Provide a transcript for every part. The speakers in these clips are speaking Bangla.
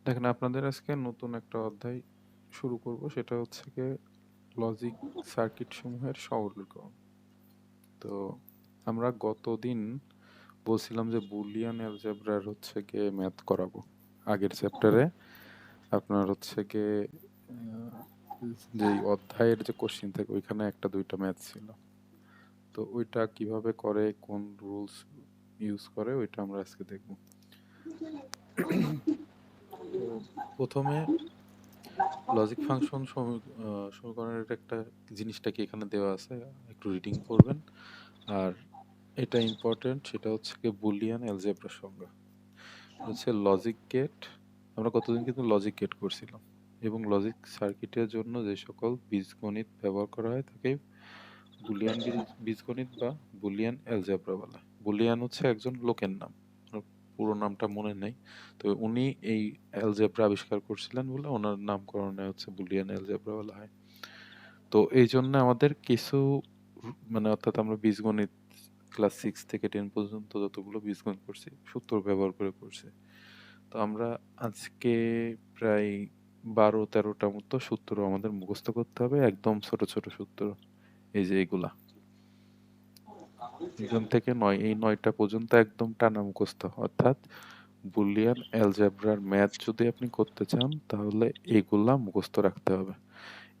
দেখেন, আপনাদের আজকে নতুন একটা অধ্যায় শুরু করব, সেটা হচ্ছে গিয়ে লজিক সার্কিট সমূহের সরলীকরণ। তো আমরা গতদিন বলছিলাম যে বুলিয়ান অ্যালজেব্রার হচ্ছে গিয়ে ম্যাথ করাবো। আগের চ্যাপ্টারে আপনার হচ্ছে গিয়ে যে অধ্যায়ের যে কোশ্চিন থাকে ওইখানে একটা দুইটা ম্যাথ ছিল, তো ওইটা কিভাবে করে, কোন রুলস ইউজ করে, ওইটা আমরা আজকে দেখব। তো প্রথমে লজিক ফাংশন সমীকরণের একটা জিনিসটা কি এখানে দেওয়া আছে, একটু রিডিং করবেন। আর এটা ইম্পর্টেন্ট, সেটা হচ্ছে কি বুলিয়ান অ্যালজেব্রার সংজ্ঞা হচ্ছে লজিক গেট। আমরা কতদিন কিন্তু লজিক গেট করছিলাম, এবং লজিক সার্কিটের জন্য যে সকল বীজগণিত ব্যবহার করা হয় তাকে বুলিয়ান বীজগণিত বা বুলিয়ান অ্যালজেব্রা বলে। বুলিয়ান হচ্ছে একজন লোকের নাম, ওনার পুরো নামটা মনে নেই, তো উনি এই অ্যালজেব্রা আবিষ্কার করছিলেন বলে ওনার নামকরণে হচ্ছে বুলিয়ান অ্যালজেব্রা বলা হয়। তো এই জন্য আমাদের কিছু মানে অর্থাৎ আমরা বীজগণিত ক্লাস 6 থেকে 10 পর্যন্ত যতগুলো বীজগণিত করছি সূত্র ব্যবহার করে করছি। তো আমরা আজকে প্রায় 12-13টা মতো সূত্র আমাদের মুখস্থ করতে হবে, একদম ছোট ছোট সূত্র। এই যে এগুলা এখান থেকে এই 9টা পর্যন্ত একদম টানা মুখস্থ, অর্থাৎ বুলিয়ান অ্যালজেব্রার ম্যাথ যদি আপনি করতে চান তাহলে এগুলা মুখস্থ রাখতে হবে।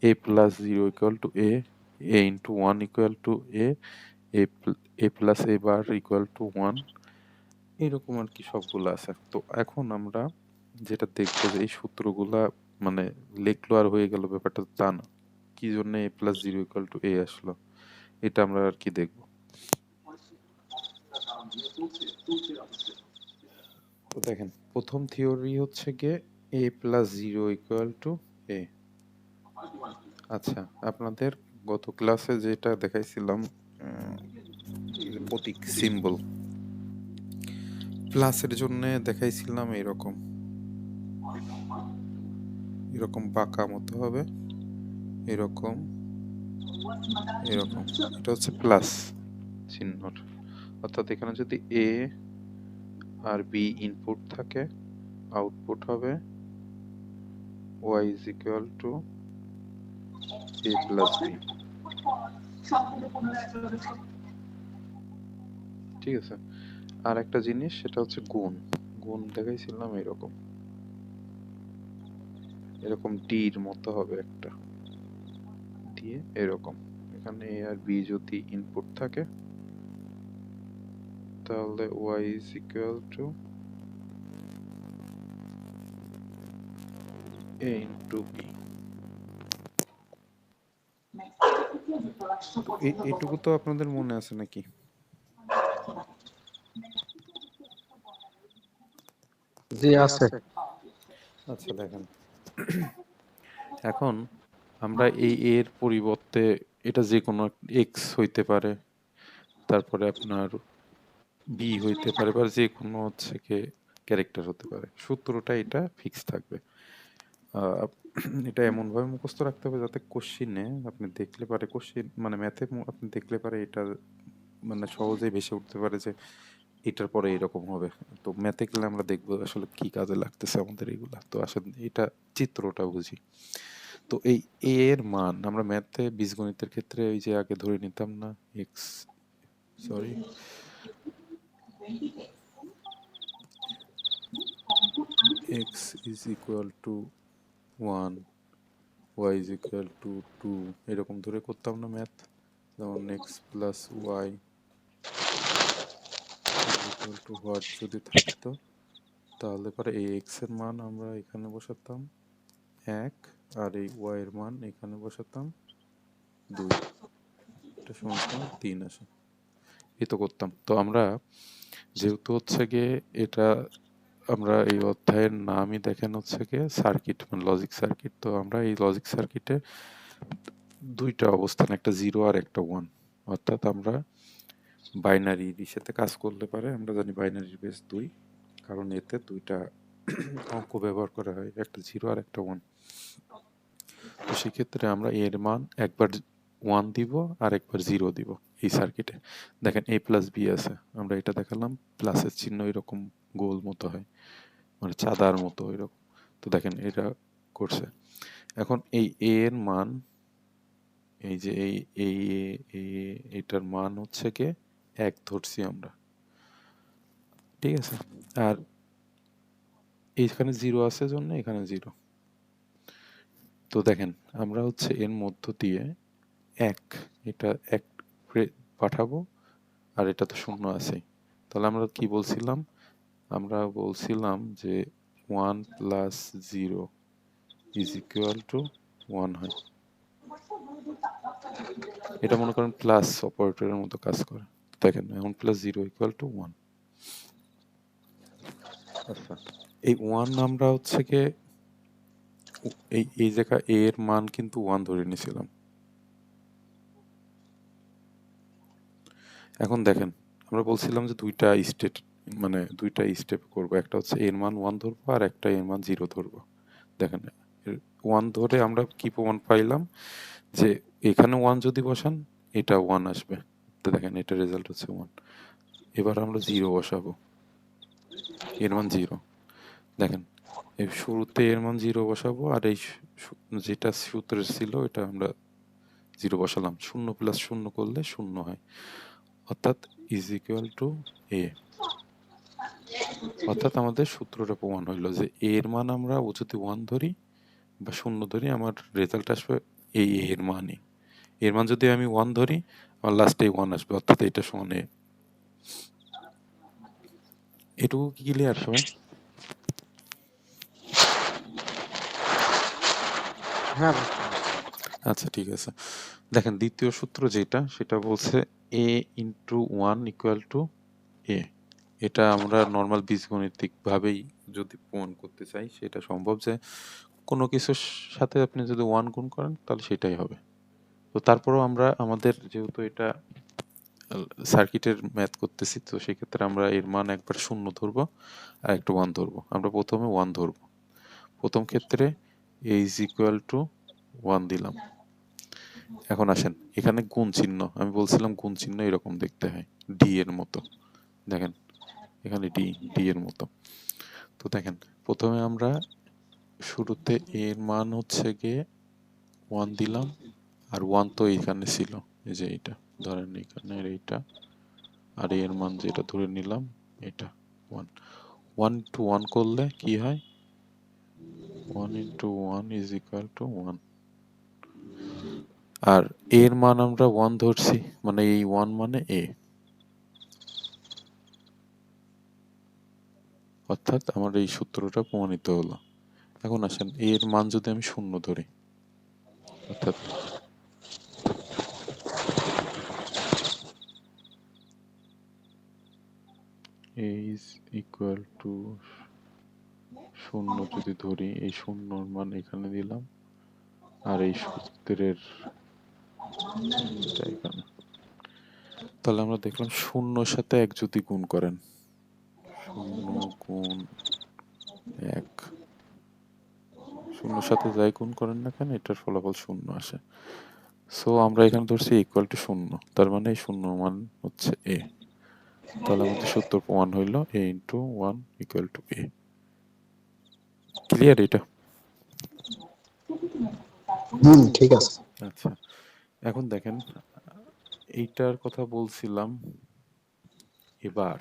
a plus zero equal to a into one equal to a plus a bar equal to one, এরকম আর কি সবগুলো আছে। তো এখন আমরা যেটা দেখবো যে এই সূত্রগুলা মানে লিখলো আর হয়ে গেল, ব্যাপারটা তো তা না। কি জন্য a plus zero equal to a আসলো, এটা আমরা আর কি দেখবো। তো দেখেন, প্রথম থিওরি হচ্ছে গিয়ে a plus zero equal to a। আচ্ছা, আপনাদের গত ক্লাসে যেটা দেখাইছিলাম প্রতীক সিম্বল প্লাসের জন্য দেখাইছিলাম এরকম এরকম বাঁকা মতো হবে, এরকম এরকম, এটা হচ্ছে প্লাস চিহ্নর। অর্থাৎ এখানে যদি এ আর বি ইনপুট থাকে, আউটপুট হবে y is equal to a plus b। ঠিক আছে, আর একটা জিনিস সেটা হচ্ছে গুণ। গুণ দেখাইছিলাম এরকম এরকম ডির মতো হবে একটা, দিয়ে এরকম। এখানে a আর b যদি ইনপুট থাকে তাহলে y is equal to a into b। এইটুকু তো আপনাদের মনে আছে নাকি? জি আছে। আচ্ছা দেখেন, এখন আমরা এই এর পরিবর্তে এটা যে কোনো এক্স হইতে পারে, তারপরে আপনার বি হইতে পারে, বা যে কোনো হচ্ছে কি ক্যারেক্টার হতে পারে, সূত্রটা এটা ফিক্স থাকবে। এটা এমনভাবে মুখস্থ রাখতে হবে যাতে কোশ্চিনে আপনি দেখলে পারে, কোশ্চিন মানে ম্যাথে আপনি দেখলে পারে এটা মানে সহজেই ভেসে উঠতে পারে যে এটার পরে এরকম হবে। তো ম্যাথে গেলে আমরা দেখবো আসলে কি কাজে লাগতেছে আমাদের এগুলা, তো আসলে এটা চিত্রটা বুঝি। তো এই এ এর মান আমরা ম্যাথে বীজগণিতের ক্ষেত্রে ওই যে আগে ধরে নিতাম না, x sorry x is equal to one, y is equal to two, এরকম ধরে করতাম না ম্যাথ। যেমন x plus y is equal to what যদি থাকতো, তাহলে পরে এই এক্স এর মান আমরা এখানে বসাতাম 1, আর এই ওয়াই এর মান এখানে বসাতাম 2, এটা সমান সমান 3 আসে। এই তো করতাম। তো আমরা যেহেতু হচ্ছে গিয়ে এটা আমরা এই অধ্যায়ের নামই দেখেন হচ্ছে গিয়ে সার্কিট মানে লজিক সার্কিট, তো আমরা এই লজিক সার্কিটে দুইটা অবস্থান, একটা জিরো আর একটা ওয়ান, অর্থাৎ আমরা বাইনারির সাথে কাজ করলে পারে আমরা জানি বাইনারির বেস 2, কারণ এতে দুইটা অঙ্ক ব্যবহার করা হয়, একটা জিরো আর একটা ওয়ান। তো সেক্ষেত্রে আমরা এর মান একবার ওয়ান দিব আর একবার জিরো দিব। এই সার্কিটে। দেখেন a প্লাস বি আছে, আমরা এটা দেখালাম, প্লাসের চিহ্ন এরকম গোল মতো হয়, মানে চাঁদার মতো এরকম। তো দেখেন এটা করছে। এখন এই a এর মান, এই যে এই এটার মান হচ্ছে কে 1 ধরছি আমরা, ঠিক আছে। আর এইখানে 0 আছে জন্য এখানে 0। তো দেখেন আমরা হচ্ছে এর মধ্য দিয়ে 1, এটা 1 পাঠাবো, আর এটা তো শূন্য আছেই। তাহলে আমরা কি বলছিলাম? আমরা বলছিলাম যে 1 প্লাস 0 ইজ ইকুয়াল টু 1 হয়। এটা মনে করেন প্লাস অপারেটরের মতো কাজ করে। দেখেন এখন প্লাস 0 ইকুয়াল টু 1। আচ্ছা, এই 1 আমরা হচ্ছে গিয়ে এই জায়গা a এর মান কিন্তু 1 ধরে নিয়েছিলাম। এখন দেখেন আমরা বলছিলাম যে দুইটা স্টেট, মানে দুইটা স্টেপ করব, একটা হচ্ছে এর মান 1 ধরবো আর একটা এর মান 0 ধরবো। দেখেন 1 ধরে আমরা কি প্রমাণ পাইলাম যে এখানে 1 যদি বসান এটা 1 আসবে। তো দেখেন এটা রেজাল্ট হচ্ছে 1। এবার আমরা 0 বসাবো, এর মান 0। দেখেন এই শুরুতে এর মান 0 বসাবো, আর এই যেটা সূত্রের ছিল এটা আমরা 0 বসালাম। 0 প্লাস 0 করলে 0 হয়, অর্থাৎ ইজ ইকুয়াল টু a। অর্থাৎ আমাদের সূত্রটা প্রমাণ হইলো যে a এর মান আমরা ও যদি 1 ধরি বা 0 ধরি, আমার রেজাল্ট আসবে এই a এর মানই। এর মান যদি আমি 1 ধরি, আমার লাস্টে 1 আসবে, অর্থাৎ এটা সমান a। এটুকু কি ক্লিয়ার সবাই? হ্যাঁ আচ্ছা ঠিক আছে। দেখেন দ্বিতীয় সূত্র যেটা, সেটা বলছে a into 1 equal to a। এটা আমরা নর্মাল বীজগণিতিক ভাবেই যদি প্রমাণ করতে চাই সেটা সম্ভব, যে কোনো কিছুর সাথে আপনি যদি 1 গুণ করেন তাহলে সেটাই হবে। তো তারপরেও আমরা আমাদের যেহেতু এটা সার্কিটের ম্যাথ করতেছি, তো সেক্ষেত্রে আমরা এর মান একবার 0 ধরবো আর একটা 1 ধরবো। আমরা প্রথমে 1 ধরবো। প্রথম ক্ষেত্রে a ইজ ইকুয়াল টু 1 দিলাম। এখন আসেন এখানে গুণ চিহ্ন, আমি বলছিলাম গুণ চিহ্ন এরকম দেখতে হয়, ডি এর মতো। দেখেন এখানে ডি এর মতো। তো দেখেন প্রথমে আমরা শুরুতে এর মান হচ্ছে গিয়ে 1 দিলাম, আর 1 তো এইখানে ছিল, এই যে এইটা ধরেন এখানের এইটা, আর এর মান যেটা ধরে নিলাম এটা 1। 1 ইন্টু 1 করলে কি হয়? 1 ইন্টু 1 ইজ ইকুয়াল টু 1। আর এর মান আমরা 1 ধরছি, মানে এই 1 মানে a, অর্থাৎ আমার এই সূত্রটা প্রমাণিত হলো। এখন আসেন এর মান যদি আমি 0 ধরি, অর্থাৎ a is equal to 0 যদি ধরি, এই 0 মান এখানে দিলাম, আর এই সূত্রের এটা এখানে। তাহলে আমরা দেখলাম 0-র সাথে 1 যদি গুণ করেন, 0 গুণ 1, 0-র সাথে যাই গুণ করেন না কেন এটার ফলাফল 0 আসে। সো আমরা এখানে ধরছি ইকুয়াল টু 0, তার মানে এই 0 মান হচ্ছে a। তাহলে আমাদের সূত্র প্রমাণ হইল a into 1 equal to a। Clear এটা? ঠিক আছে। আচ্ছা, এখন দেখেন এইটার কথা বলছিলাম। এবার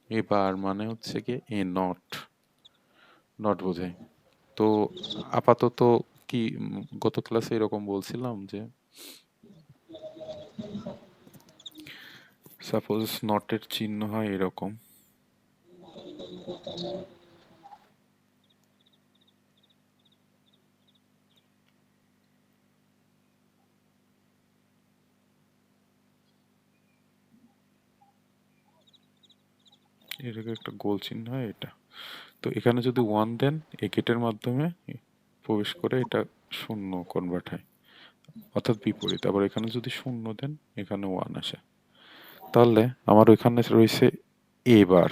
এবার মানে হচ্ছে কি এ নট, নট বোঝায়। তো আপাতত কি গত ক্লাসে এরকম বলছিলাম যে সাপোজ নটের চিহ্ন হয় এরকম, এটাকে একটা গোল চিহ্ন হয় এটা। তো এখানে যদি 1 দেন, এই গেটের মাধ্যমে প্রবেশ করে এটা 0 কনভার্ট হয়, অর্থাৎ বিপরীত। আবার এখানে যদি 0 দেন, এখানে 1 আসে। তাহলে আমার ওইখানে রয়েছে এ বার।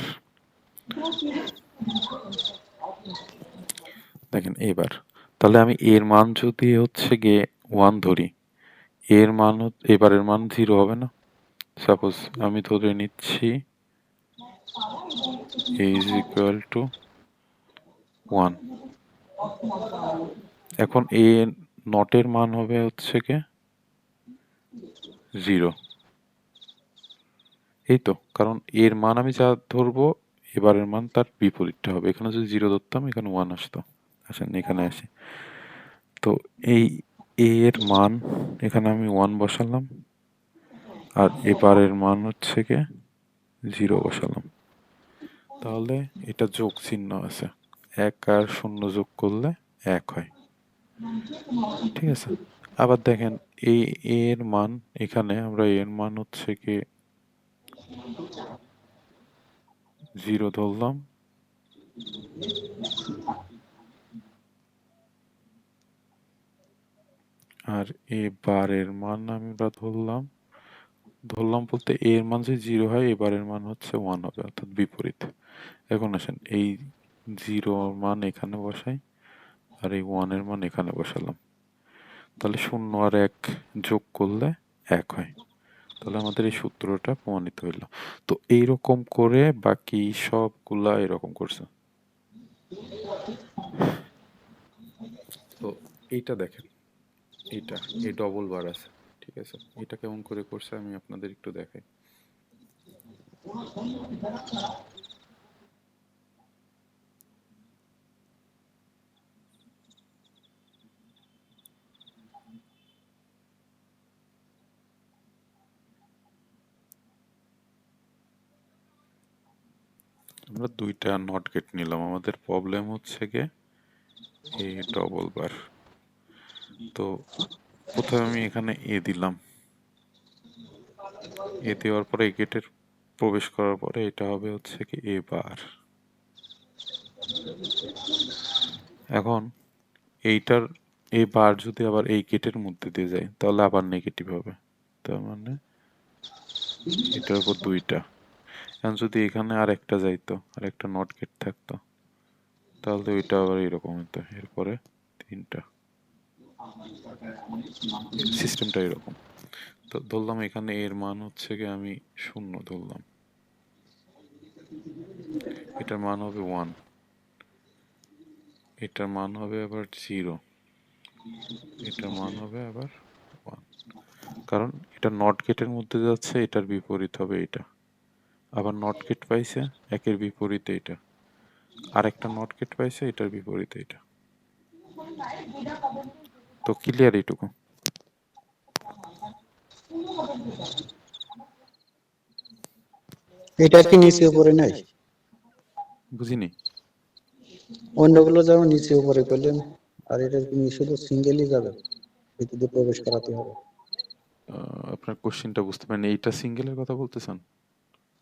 দেখেন এবার, তাহলে আমি এর মান যদি হচ্ছে গিয়ে 1 ধরি, এর মান এবারের মান 0 হবে না? সাপোজ আমি ধরে নিচ্ছি a is equal to 1। এখন a নটের মান হবে হচ্ছে কি 0। এই তো, কারণ এর মান আমি যা ধরবো এবারের মান তার বিপরীতটা হবে। এখানে যদি 0 ধরতাম এখানে 1 আসতো। আসেন এখানে আসি। তো এই a এর মান এখানে আমি 1 বসালাম, আর এবারের মান হচ্ছে কি 0 বসালাম। তাহলে এটা যোগ চিহ্ন আছে, 1 আর 0 যোগ করলে 1 হয়। ঠিক আছে, আবার দেখেন এই a এর মান, এখানে আমরা a এর মান হচ্ছে কি 0 ধরলাম, আর এবারের মান আমরা ধরলাম বলতে এর মান যদি 0 হয় এবারের মান হচ্ছে 1 হবে, অর্থাৎ বিপরীত। এখন আসেন এই 0 মান এখানে বসাই, আর এই 1 এর মান এখানে বসালাম। তাহলে 0 আর 1 যোগ করলে 1 হয়। তাহলে আমাদের এই সূত্রটা প্রমাণিত হইল। তো এইরকম করে বাকি সবগুলা এরকম করছে। তো এইটা দেখেন, এইটা এই ডবল বার আছে। ঠিক আছে, এটা কেমন করে করছে আমি আপনাদের একটু দেখাই। আমরা দুইটা নট গেট নিলাম, আমাদের প্রবলেম হচ্ছে গিয়ে এ ডবল বার। তো প্রথমে আমি এখানে এ দিলাম, এ দেওয়ার পরে এই গেটের প্রবেশ করার পরে এটা হবে হচ্ছে কি এ বার। এখন এইটার এ বার যদি আবার এই গেটের মধ্যে দিয়ে যায় তাহলে আবার নেগেটিভ হবে। তার মানে এটার উপর দুইটা। এখন যদি এখানে আর একটা যাইতো, আর একটা নট গেট থাকতো, তাহলে ওইটা আবার এরকম হতো, এরপরে তিনটা। সিস্টেমটা এরকম। তো ধরলাম এখানে এর মান হচ্ছে কি আমি 0 ধরলাম, এটার মান হবে 1, এটার মান হবে আবার 0, এটার মান হবে আবার 1। কারণ এটা নট গেটের মধ্যে যাচ্ছে, এটার বিপরীত হবে এটা। আবার নট গেট পাইছে, একের বিপরীতে এটা। আরেকটা নট গেট পাইছে, এটার বিপরীতে এটা। তো ক্লিয়ার এইটুকু? এটা কি নিচে উপরে নাই? বুঝিনি। অন্যগুলো যেমন নিচে উপরে করলেন, আর এটা কি শুধু সিঙ্গেলই যাবে, ভিতরে প্রবেশ করাতে হবে আপনার কোশ্চেনটা বুঝতে পারেন, এইটা সিঙ্গেলের কথা বলতেছেন?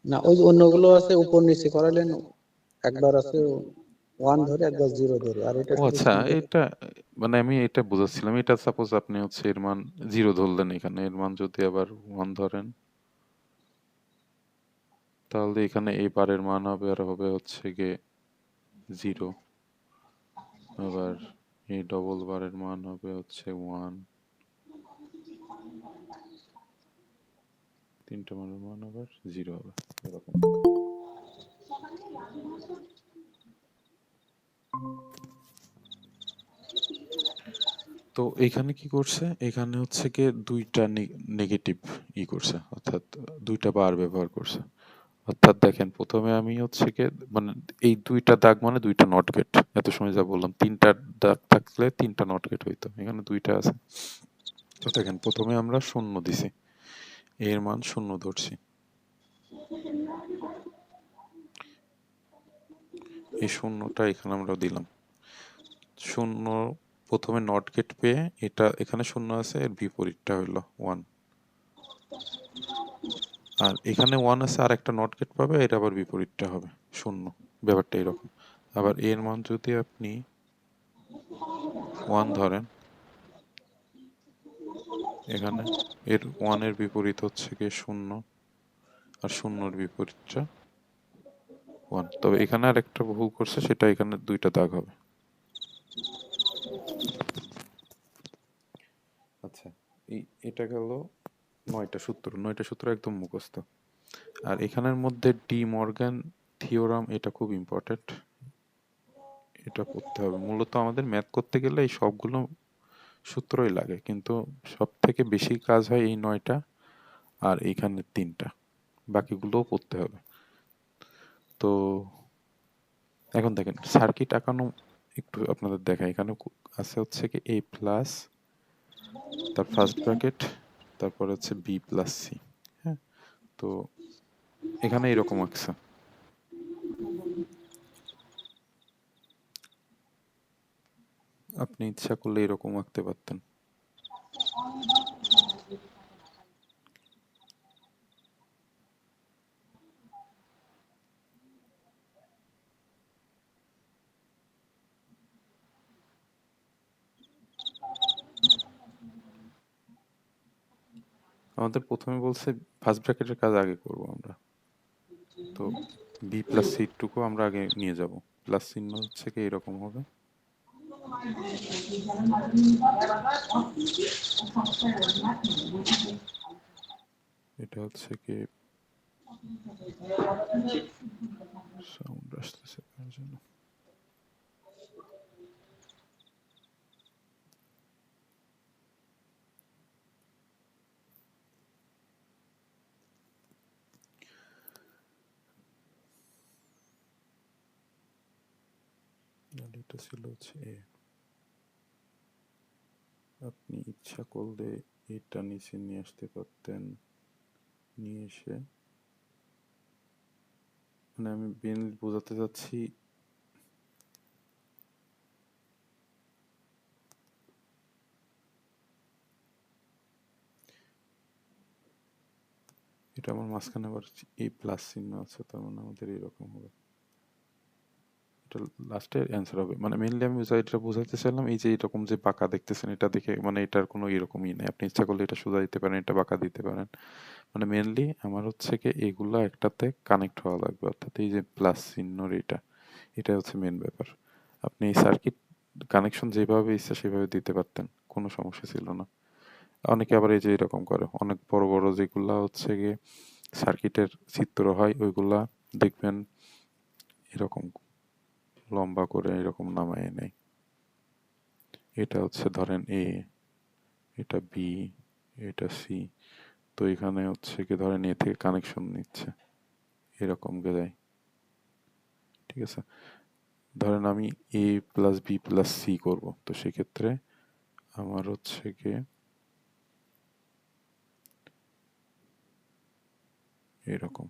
না? ওই যে অন্যগুলো আছে উপর নিচে করালেন, একবার আছে 1 ধরে, একবার 0 ধরে, আর এটা ও শুধু আচ্ছা, সিঙ্গেল। এটা মানে আমি এটা বোঝাচ্ছিলাম, এটা সাপোজ আপনি হচ্ছে এর মান 0 ধরলেন, এখানে এর মান যদি আবার 1 ধরেন, তাহলে এখানে এই বারের মান হবে আর হবে হচ্ছে গিয়ে 0। আবার এই ডবল বারের মান হবে হচ্ছে 1। তিনটা মানের মান আবার 0 হবে, এরকম। তো এখানে কি করছে, এখানে হচ্ছে গিয়ে দুইটা নেগেটিভ করছে, অর্থাৎ দুইটা বার ব্যবহার করছে। অর্থাৎ দেখেন প্রথমে আমি হচ্ছে গিয়ে মানে এই দুইটা দাগ মানে দুইটা নট গেট। এত সময় যা বললাম, তিনটা দাগ থাকলে তিনটা নট গেট হইতো, এখানে দুইটা আছে। তো দেখেন প্রথমে আমরা 0 দিছি, এর মান 0 ধরছি, এই শূন্যটা এখানে আমরা দিলাম। 0 প্রথমে নট গেট পেয়ে এটা এখানে 0 আছে, এর বিপরীতটা হইলো 1। আর এখানে 1 আছে, আর একটা নট গেট পাবে, এটা আবার বিপরীতটা হবে 0। ব্যাপারটা এরকম। আবার এর মান যদি আপনি 1 ধরেন, এখানে এর 1 এর বিপরীত হচ্ছে গিয়ে 0, আর 0 এর বিপরীতটা 1। তবে এখানে আর একটা ভুল করছে, সেটা এখানে দুইটা দাগ হবে। আচ্ছা, এই এটা গেল নয়টা সূত্র একদম মুখস্থ। আর এখানের মধ্যে ডি মর্গ্যান থিওরাম, এটা খুব ইম্পর্টেন্ট, এটা পড়তে হবে। মূলত আমাদের ম্যাথ করতে গেলে এই সবগুলো সূত্রই লাগে, কিন্তু সব থেকে বেশি কাজ হয় এই 9টা আর এইখানে 3টা, বাকিগুলোও পড়তে হবে। তো এখন দেখেন সার্কিট আঁকানো একটু আপনাদের দেখাই। এখানে আছে হচ্ছে কি a প্লাস, তার ফার্স্ট ব্র্যাকেট, তারপর হচ্ছে b প্লাস c। হ্যাঁ, তো এখানে এরকম আঁকছে। আপনি ইচ্ছা করলে এরকম আঁকতে পারতেন। আমাদের প্রথমে বলছে ফার্স্ট ব্র্যাকেটের কাজ আগে করব আমরা, তো বি প্লাস সি টুকু আমরা আগে নিয়ে যাব। প্লাস চিহ্ন হচ্ছে কি এরকম হবে, এটা হচ্ছে কি সাউন্ড আসতেছে তার জন্য। আর এটা ছিল হচ্ছে এ। আপনি ইচ্ছা করলে এটা নিচে নিয়ে আসতে পারতেন, নিয়ে এসে, মানে আমি বেন বোঝাতে চাচ্ছি, এটা আমার মাঝখানে আবার এই প্লাস চিহ্ন আছে, তার মানে আমাদের এরকম হবে। এটা লাস্টের অ্যান্সার হবে। মানে মেইনলি আমি এটা বোঝাতে চাইলাম, এই যে এরকম যে বাঁকা দেখতেছেন এটা দেখে, মানে এটার কোনো এরকমই নেই। আপনি ইচ্ছা করলে এটা সোজা দিতে পারেন, এটা বাঁকা দিতে পারেন। মানে মেইনলি আমার হচ্ছে কি এগুলা একটাতে কানেক্ট হওয়া লাগবে, অর্থাৎ এই যে প্লাস চিহ্নর এটা হচ্ছে মেন ব্যাপার। আপনি এই সার্কিট কানেকশন যেভাবে ইচ্ছা সেভাবে দিতে পারতেন, কোনো সমস্যা ছিল না। অনেকে আবার এই যে এরকম করে, অনেক বড় বড় যেগুলা হচ্ছে গিয়ে সার্কিটের চিত্র হয় ওইগুলা দেখবেন এরকম লম্বা করে এরকম নামায় নেয়। এটা হচ্ছে ধরেন এ, এটা বি, এটা সি, তো এখানে হচ্ছে কি ধরেন এ থেকে কানেকশন নিচ্ছে, এরকম যায়। ঠিক আছে, ধরেন আমি এ প্লাস বি প্লাস সি করবো, তো সেক্ষেত্রে আমার হচ্ছে কি এরকম,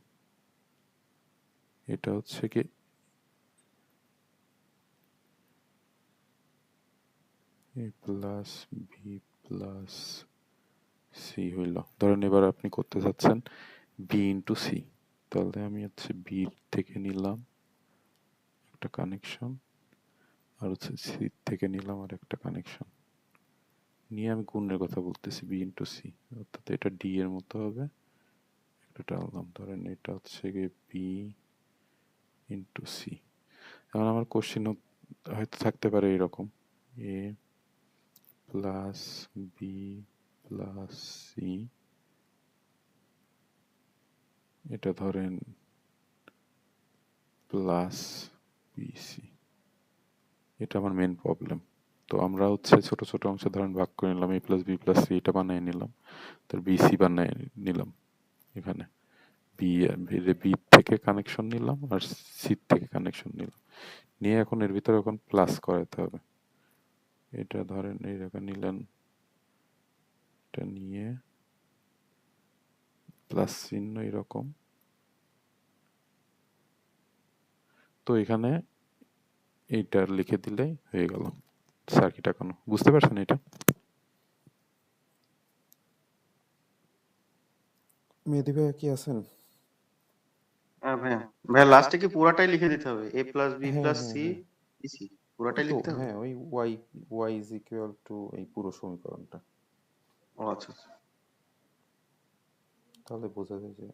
এটা হচ্ছে কি এ প্লাস বি প্লাস সি হইল। ধরেন এবার আপনি করতে চাচ্ছেন বি ইন্টু সি, তাহলে আমি হচ্ছে বি থেকে নিলাম একটা কানেকশন, আর হচ্ছে সি থেকে নিলাম আর একটা কানেকশন, নিয়ে আমি গুণের কথা বলতেছি বি ইন্টু সি, অর্থাৎ এটা ডি এর মতো হবে। একটা টানলাম, ধরেন এটা হচ্ছে গিয়ে বি ইন্টু সি। এখন আমার কোশ্চেন হয়তো থাকতে পারে এরকম, এ প্লাস বি প্লাস সি, এটা ধরেন প্লাস বিসি। এটা আমার মেন প্রবলেম। তো আমরা হচ্ছে ছোট ছোট অংশ ধরেন ভাগ করে নিলাম, এ প্লাস বি প্লাস সি এটা বানিয়ে নিলাম, তার বিসি বানিয়ে নিলাম। এখানে বি, বি থেকে কানেকশন নিলাম আর সি থেকে কানেকশন নিলাম, নিয়ে এখন এর ভিতরে এখন প্লাস করাতে হবে। এটা ধরেন এই রেখা নিলেন, এটা নিয়ে প্লাস চিহ্ন এরকম, তো এখানে এইটা লিখে দিলেই হয়ে গেল সার্কিট আঁকানো। বুঝতে পারছেন এটা? মেহেদি ভাইয়া কি আছেন? হ্যাঁ ভাইয়া, ভাইয়া লাস্টে কি পুরাটাই লিখে দিতে হবে? এ প্লাস বি হ্যাঁ প্লাস হ্যাঁ সি হ্যাঁ, ইসি ওই পুরাটাই তো লিখতে হবে? হ্যাঁ, ওই y, y is equal to এই পুরো সমীকরণটা, ও আচ্ছা আচ্ছা। তাহলে বোঝা যায় যে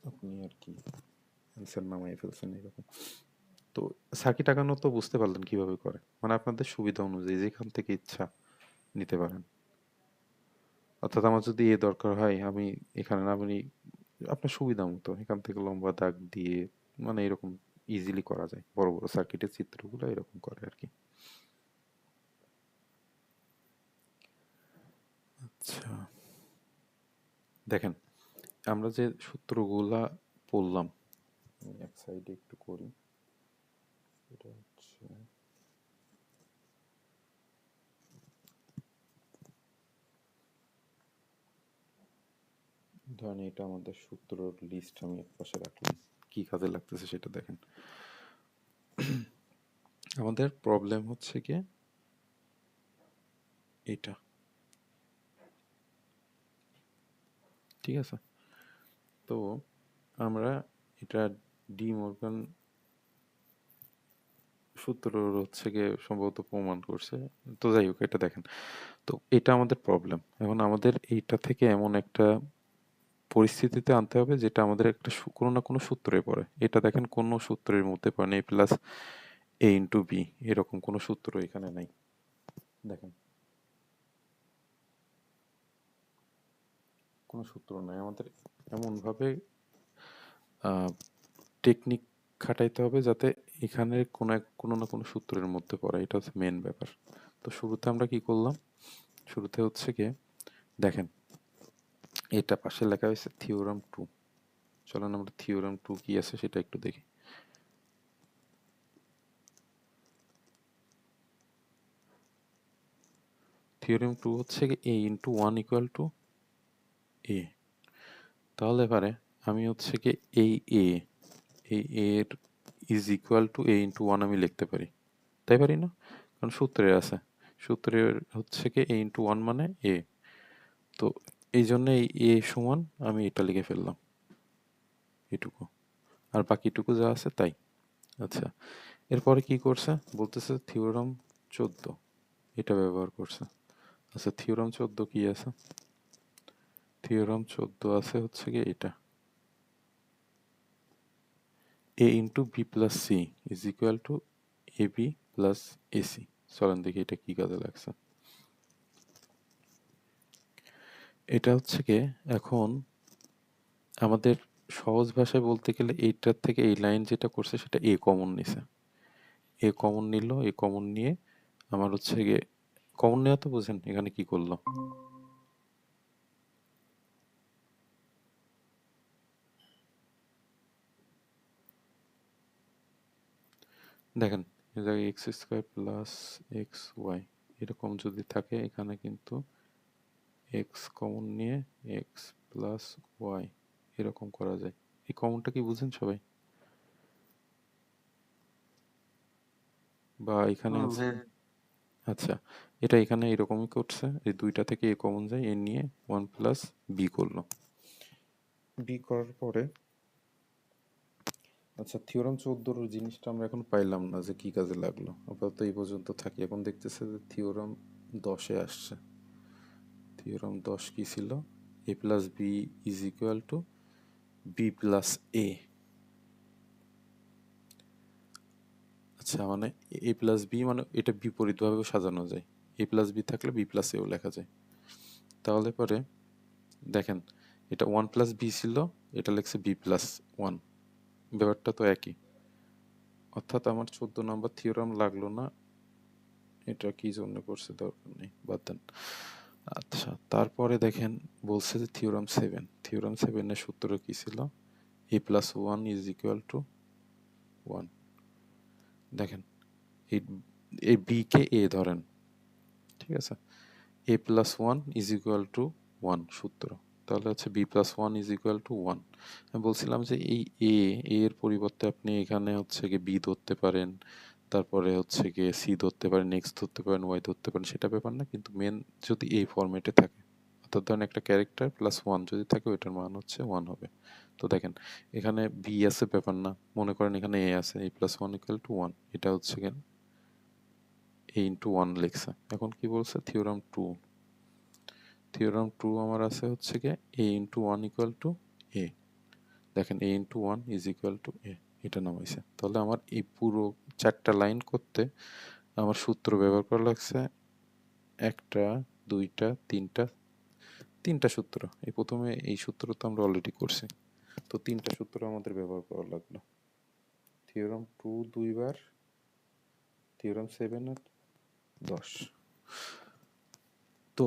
আপনি আর কি অ্যান্সার নামাই ফেলছেন এরকম। তো সার্কিট আঁকানো তো বুঝতে পারলেন কিভাবে করে, মানে আপনাদের সুবিধা অনুযায়ী যেখান থেকে ইচ্ছা নিতে পারেন। অর্থাৎ আমার যদি এ দরকার হয় আমি এখানে নামিনি, আপনার সুবিধা মতো এখান থেকে লম্বা দাগ দিয়ে মানে এরকম ইজিলি করা যায়। বড় বড় সার্কিটের চিত্রগুলো এরকম করে আর কি। আচ্ছা, দেখেন আমরা যে সূত্রগুলা পড়লাম, আমি এক সাইডে একটু করি। এটা হচ্ছে ধরেন এটা আমাদের সূত্রর লিস্ট, আমি এক পাশে রাখলাম, কি কাজে লাগতেছে সেটা দেখেন। আমাদের প্রবলেম হচ্ছে কি এটা, ঠিক আছে? তো আমরা এটা ডি মর্গান সূত্র হচ্ছে গিয়ে সম্ভবত প্রমাণ করছে। তো যাই হোক, এটা দেখেন। তো এটা আমাদের প্রবলেম। এখন আমাদের এইটা থেকে এমন একটা পরিস্থিতিতে আনতে হবে যেটা আমাদের একটা কোনো না কোনো সূত্রে পড়ে। এটা দেখেন কোনো সূত্রের মধ্যে পড়ে না, a plus A into B এরকম কোনো সূত্র এখানে নাই। দেখেন কোনো সূত্র নাই। আমাদের এমনভাবে টেকনিক খাটাইতে হবে যাতে এখানে কোনো না কোনো সূত্রের মধ্যে পড়ে। এটা হচ্ছে মেন ব্যাপার। তো শুরুতে আমরা কি করলাম? শুরুতে হচ্ছে গিয়ে দেখেন এটা পাশে লেখা হয়েছে থিওরাম 2। চলেন আমরা থিওরাম 2 কি আছে সেটা একটু দেখি। থিওরাম 2 হচ্ছে কি a into 1 equal to a। তাহলে এবারে আমি হচ্ছে কি এই a এর is equal to a into 1 আমি লিখতে পারি, তাই পারি না? কারণ সূত্রে আছে, সূত্রের হচ্ছে কি a ইন্টু 1 মানে a। তো এই জন্য এই a সমান আমি এটা লিখে ফেললাম, এটুকু, আর বাকিটুকু যা আছে তাই। আচ্ছা, এরপরে কি করছে বলতেছে থিওরাম 14 এটা ব্যবহার করছে। আচ্ছা, থিওরাম 14 কি আছে? থিওরাম 14 আছে হচ্ছে কি এটা, a into b plus c is equal to a b plus a c. চলেন দেখি এটা কি কাজে লাগছে। এটা হচ্ছে কি এখন আমাদের সহজ ভাষায় বলতে গেলে এইটার থেকে এই লাইন যেটা করছে সেটা এ কমন নিছে। এ কমন নিল, এ কমন নিয়ে আমার হচ্ছে গিয়ে কমন নেওয়া তো বুঝেন এখানে কি করলো। দেখেন এই জায়গায় x square plus x y এরকম যদি থাকে, এখানে কিন্তু এক্স কমন নিয়ে এক্স প্লাস ওয়াই এরকম করা যায়। এই কমনটা কি বুঝেন সবাই? বা এখানে আছে, ভাইয়া আচ্ছা এটা এখানে এরকমই করছে, এই দুইটা থেকে এ কমন যায়, এ নিয়ে ওয়ান প্লাস বি করলো। বি করার পরে আচ্ছা থিওরাম 14 জিনিসটা আমরা এখন পাইলাম না যে কি কাজে লাগলো, আপাতত এই পর্যন্ত থাকি। এখন দেখতেছে যে থিওরাম 10-এ আসছে। থিওরাম 10 কি ছিল? A plus b is equal to b plus a. আচ্ছা মানে এ প্লাস বি মানে এটা বিপরীতভাবেও সাজানো যায়, এ প্লাস বি থাকলে বি প্লাস এও লেখা যায়। তাহলে পরে দেখেন এটা ওয়ান প্লাস বি ছিল, এটা লেখছে বি প্লাস ওয়ান, ব্যাপারটা তো একই। অর্থাৎ আমার 14 নম্বর থিওরাম লাগলো না। এটা কি জন্য করছে দরকার নেই, বাদ দেন। আচ্ছা তারপরে দেখেন বলছে যে থিওরাম 7, থিওরাম 7-এর সূত্র কি ছিল? A plus one is equal to one. দেখেন এই এই বি কে এ ধরেন, ঠিক আছে? A plus one is equal to one সূত্র, তাহলে হচ্ছে b plus one is equal to one. আমি বলছিলাম যে এই এ এর পরিবর্তে আপনি এখানে হচ্ছে গিয়ে বি ধরতে পারেন, তারপরে হচ্ছে গিয়ে সি ধরতে পারেন, এক্স ধরতে পারেন, ওয়াই ধরতে পারেন, সেটা ব্যাপার না, কিন্তু মেন যদি এই ফরম্যাটে থাকে, অর্থাৎ ধরেন একটা ক্যারেক্টার প্লাস ওয়ান যদি থাকে ওইটার মান হচ্ছে ওয়ান হবে। তো দেখেন এখানে বি আছে ব্যাপার না, মনে করেন এখানে এ আছে, a plus one equal to one, এটা হচ্ছে গিয়ে এ ইন্টু ওয়ান লিখছে। এখন কি বলছে থিওরাম 2, থিওরাম 2 আমার আছে হচ্ছে গিয়ে a into one equal to a. দেখেন a into one is equal to a, এটা নামাইছে। তাহলে আমার এই পুরো 4টা লাইন করতে আমার সূত্র ব্যবহার করা লাগছে একটা, দুইটা, তিনটা, তিনটা সূত্র, এই প্রথমে এই সূত্র তো আমরা অলরেডি করছি, তো তিনটা সূত্র আমাদের ব্যবহার করা লাগলো। থিওরাম 2 দুইবার, থিওরাম 7 আর 10। তো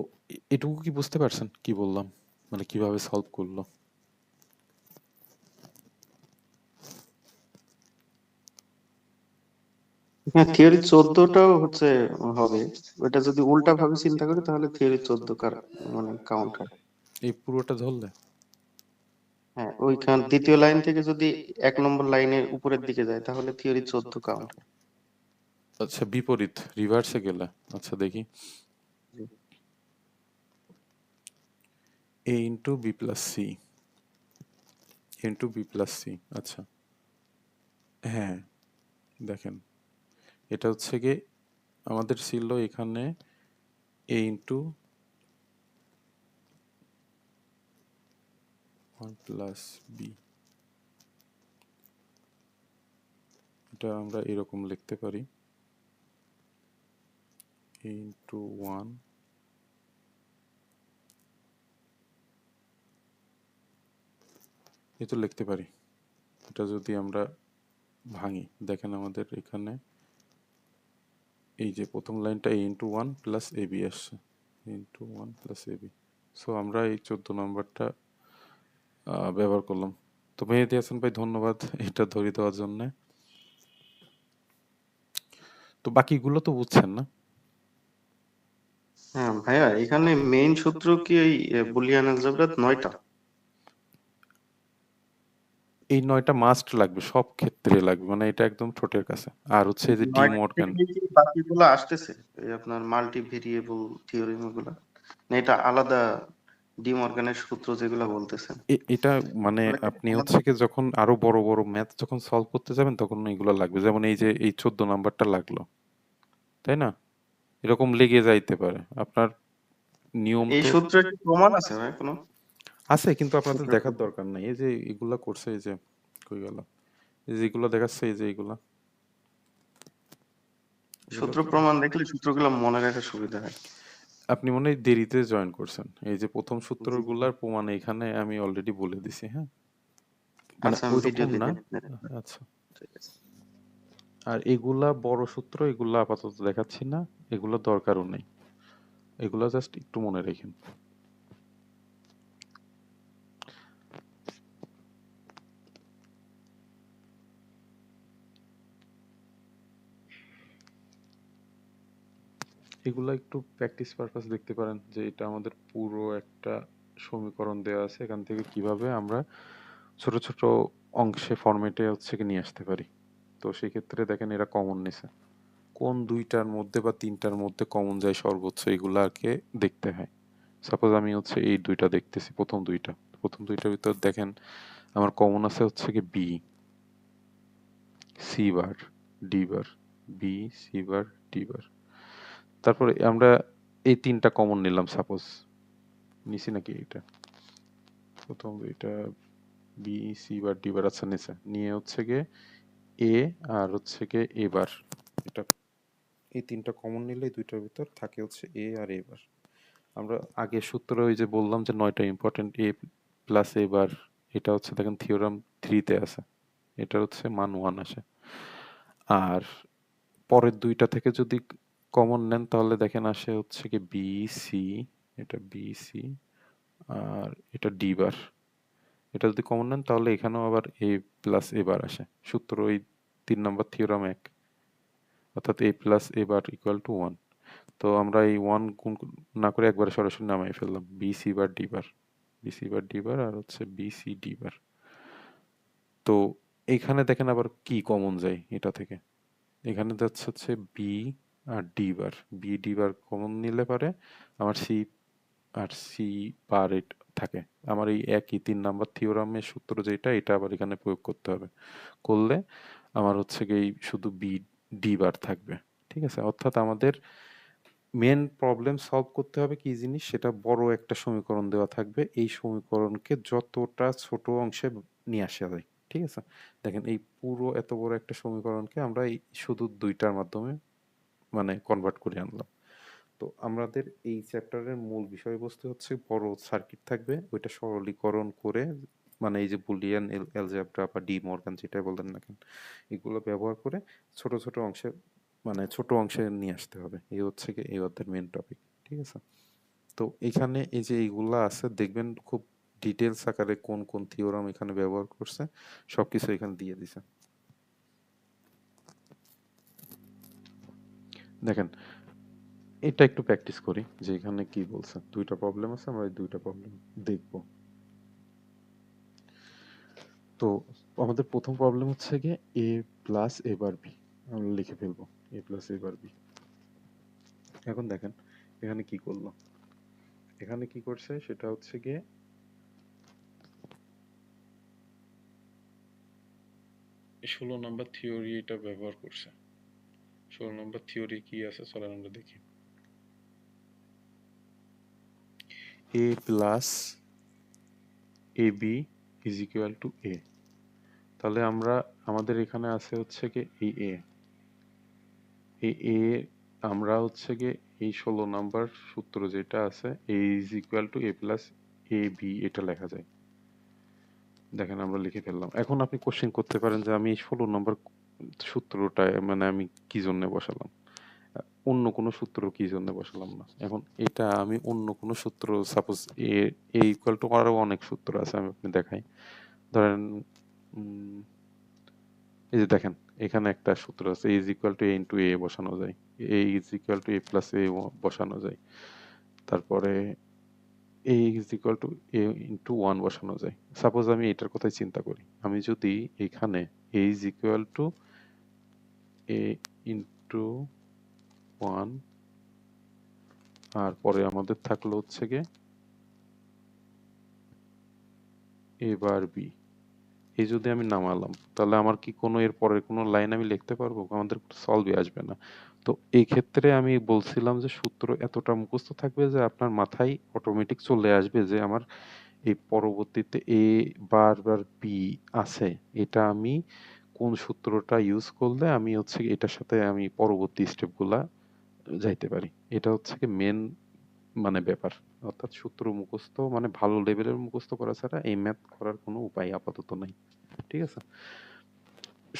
এটুকু কি বুঝতে পারছেন কি বললাম, মানে কিভাবে সলভ করলো? হ্যাঁ, থিওরি 14টাও হচ্ছে হবে। ওটা যদি উল্টা ভাবে চিন্তা করি তাহলে থিওরি 14 কার মানে কাউন্ট হয়। এই পুরোটা ধরলে হ্যাঁ, ওইখান দ্বিতীয় লাইন থেকে যদি 1 নম্বর লাইনের উপরের দিকে যায় তাহলে থিওরি 14 কাউন্ট হয়। আচ্ছা বিপরীত রিভার্সে গেলে, আচ্ছা দেখি, a into b plus c into b plus c. আচ্ছা হ্যাঁ দেখেন, এটা হচ্ছে গিয়ে আমাদের ছিল এখানে a ইন্টু 1 প্লাস বি, এটা আমরা এরকম লিখতে পারি a ইন্টু 1 এ তো লিখতে পারি। এটা যদি আমরা ভাঙি, দেখেন আমাদের এখানে এই যে প্রথম লাইনটা a into 1 plus a b আসছে, into 1 plus a b. So আমরা এই 14 নম্বরটা ব্যবহার করলাম। তো মেহেদী হাসান ভাই ধন্যবাদ এটা ধরিয়ে দেওয়ার জন্য। তো বাকিগুলো তো বুঝছেন না? হ্যাঁ ভাইয়া, এখানে মেইন সূত্র কি এই বুলিয়ান অ্যালজেব্রাত 9টা? এই 9টা মাস্ট লাগবে, সব ক্ষেত্রে লাগবে, মানে এটা একদম ঠোঁটের কাছে। আর হচ্ছে এই যে ডি 9টা মর্গান, থেকে কি বাকিগুলো আসতেছে, এই আপনার মাল্টি ভেরিয়েবল থিওরেম গুলা, না এটা আলাদা ডি মর্গানের সূত্র যেগুলো বলতেছেন? এটা মানে তাহলে কি আপনি আলাদা? হচ্ছে কি যখন আরো বড় বড় ম্যাথ যখন সলভ করতে যাবেন তখন এগুলো লাগবে, যেমন এই যে এই 14 নাম্বারটা লাগলো, তাই না? এরকম লেগে যাইতে পারে আপনার, নিয়ম এই তো সূত্রের কি প্রমাণ আছে ভাই কোনো? আছে কিন্তু আপনাদের সূত্রের দেখার দরকার নাই। এই যে এগুলা করছে, এই যে কই গেল, এই যে এগুলো দেখাচ্ছে, এই যে এগুলা এগুলো সূত্র প্রমাণ দেখলে সূত্রগুলো মনে রাখার সুবিধা হয়। আপনি মনে হয় দেরিতে জয়েন করছেন। এই যে প্রথম জি জি। সূত্রগুলার প্রমাণ এখানে আমি অলরেডি বলে দিছি, হ্যাঁ? মানে আচ্ছা, আমি ভিডিও ওইরকম না। দেখে নিচ্ছি। আচ্ছা, আর এগুলা বড় সূত্র, এগুলা আপাতত দেখাচ্ছি না, এগুলো দরকারও নেই, এগুলা জাস্ট একটু মনে রেখেন। এগুলা একটু প্র্যাকটিস পারপাস দেখতে পারেন, যে এটা আমাদের পুরো একটা সমীকরণ দেওয়া আছে, এখান থেকে কিভাবে আমরা ছোট ছোট অংশে ফরম্যাটে হচ্ছে কি নিয়ে আসতে পারি। তো সেই ক্ষেত্রে দেখেন এরা কমন নিছে, কোন দুইটার মধ্যে বা তিনটার মধ্যে কমন যায় সর্বোচ্চ, এগুলাকে দেখতে হয়। সাপোজ আমি হচ্ছে এই দুইটা দেখতেছি, প্রথম দুইটার ভিতর দেখেন আমার কমন আছে হচ্ছে কি বি, সি বার, ডি বার, বি সি বার ডি বার। তারপরে আমরা এই তিনটা কমন নিলাম, সাপোজ নিছি নাকি, এটা প্রথম দুইটা বি সি বার ডি বার, আচ্ছা নিছে, নিয়ে হচ্ছে গিয়ে এ আর হচ্ছে গিয়ে এ বার, এটা এই তিনটা কমন নিলে এই দুইটার ভিতর থাকে হচ্ছে এ আর এ বার। আমরা আগে সূত্র ওই যে বললাম যে 9টা ইম্পর্টেন্ট এ প্লাস এ বার, এটা হচ্ছে দেখেন থিওরাম 3-তে আছে, এটা হচ্ছে মান 1 আসে। আর পরের দুইটা থেকে যদি কমন নেন তাহলে দেখেন আসে হচ্ছে কি বি সি, এটা বি সি আর এটা ডি বার। এটা যদি কমন নেন তাহলে এখানেও আবার এ প্লাস এ বার আসে, সূত্র ওই 3 নম্বর থিওরাম এক, অর্থাৎ a plus a bar equal to 1। তো আমরা এই 1 গুণ না করে একবারে সরাসরি নামাই ফেললাম, বি সি বার ডি বার, বি সি বার ডি বার আর হচ্ছে বি সি ডি বার। তো এইখানে দেখেন আবার কি কমন যায় এটা থেকে, এখানে যাচ্ছে হচ্ছে বি আর ডি বার, বি ডি বার কমন নিলে পারে আমার সি আর সি বার থাকে। আমার এই একই 3 নম্বর থিওরামের সূত্র যেটা, এটা আবার এখানে প্রয়োগ করতে হবে, করলে আমার হচ্ছে কি শুধু বি ডি বার থাকবে। ঠিক আছে, অর্থাৎ আমাদের মেন প্রবলেম সলভ করতে হবে কি জিনিস, সেটা বড় একটা সমীকরণ দেওয়া থাকবে, এই সমীকরণকে যতটা ছোট অংশে নিয়ে আসা যায়। ঠিক আছে, দেখেন এই পুরো এত বড় একটা সমীকরণকে আমরা এই শুধু দুইটার মাধ্যমে মানে কনভার্ট করে আনলাম। তো তো আমাদের এই চ্যাপ্টারের মূল বিষয়বস্তু হচ্ছে বড় সার্কিট থাকবে, ওইটা সরলীকরণ করে, মানে এই যে বুলিয়ান অ্যালজেব্রা বা ডি মর্গান যেটা বলেন না কেন, এগুলো ব্যবহার করে ছোট ছোট অংশে, মানে ছোট অংশে নিয়ে আসতে হবে। এই হচ্ছে কি এই অধ্যায়ের মেন টপিক। ঠিক আছে? তো এখানে এই যে এইগুলা আছে দেখবেন খুব ডিটেলস আকারে কোন কোন থিওরাম এখানে ব্যবহার করছে সবকিছু এখানে দিয়ে দিছে। দেখেন, এটা একটু প্র্যাকটিস করি যে এখানে কি বলছে। দুইটা প্রবলেম আছে, আমরা এই দুইটা প্রবলেম দেখব। তো আমাদের প্রথম প্রবলেম হচ্ছে গিয়ে এ প্লাস এ বার বি, আমরা লিখে ফেলবো এ প্লাস এ বার বি। এখন দেখেন এখানে কি করলো, এখানে কি করছে সেটা হচ্ছে গিয়ে 16 নম্বর থিওরি এটা ব্যবহার করছে। 16 নম্বর থিওরি কি আছে চলেন আমরা দেখি। A plus a b is equal to a. তাহলে আমরা আমাদের এখানে আছে হচ্ছে কি এই এ, এই এ আমরা হচ্ছে গিয়ে এই 16 নাম্বার সূত্র যেটা আছে a is equal to a plus a b, এটা লেখা যায়। দেখেন আমরা লিখে ফেললাম। এখন আপনি কোশ্চেন করতে পারেন যে আমি 16 নম্বর সূত্রটা মানে আমি কি জন্য বসালাম, অন্য কোনো সূত্র কি জন্য বসালাম না। এখন এটা আমি অন্য কোনো সূত্র, suppose A A equal to আরো অনেক সূত্র আছে, আমি আপনি দেখাই। ধরেন এই যে দেখেন এখানে একটা সূত্র আছে a is equal to a into a বসানো যায়, a is equal to a plus a বসানো যায়, তারপরে a is equal to a into one বসানো যায়। সাপোজ আমি এটার কথাই চিন্তা করি, আমি যদি এখানে a is equal to a into one, আর পরে আমাদের থাকলো হচ্ছে গিয়ে a বার b, এই যদি আমি নামালাম তাহলে আমার কি কোনো এর পরের কোনো লাইন আমি লিখতে পারবো? আমাদের সলভই আসবে না। তো এই ক্ষেত্রে আমি বলছিলাম যে সূত্র এতটা মুখস্থ থাকবে যে আপনার মাথায় অটোমেটিক চলে আসবে যে আমার এই পরবর্তীতে এ বার বি আছে, এটা আমি কোন সূত্রটা ইউজ করলে আমি হচ্ছে এটার সাথে আমি পরবর্তী স্টেপগুলা যাইতে পারি। এটা হচ্ছে কি মেন মানে ব্যাপার। অর্থাৎ সূত্র মুখস্থ মানে ভালো লেভেলের মুখস্থ করা ছাড়া এই ম্যাথ করার কোনো উপায় আপাতত নাই। ঠিক আছে?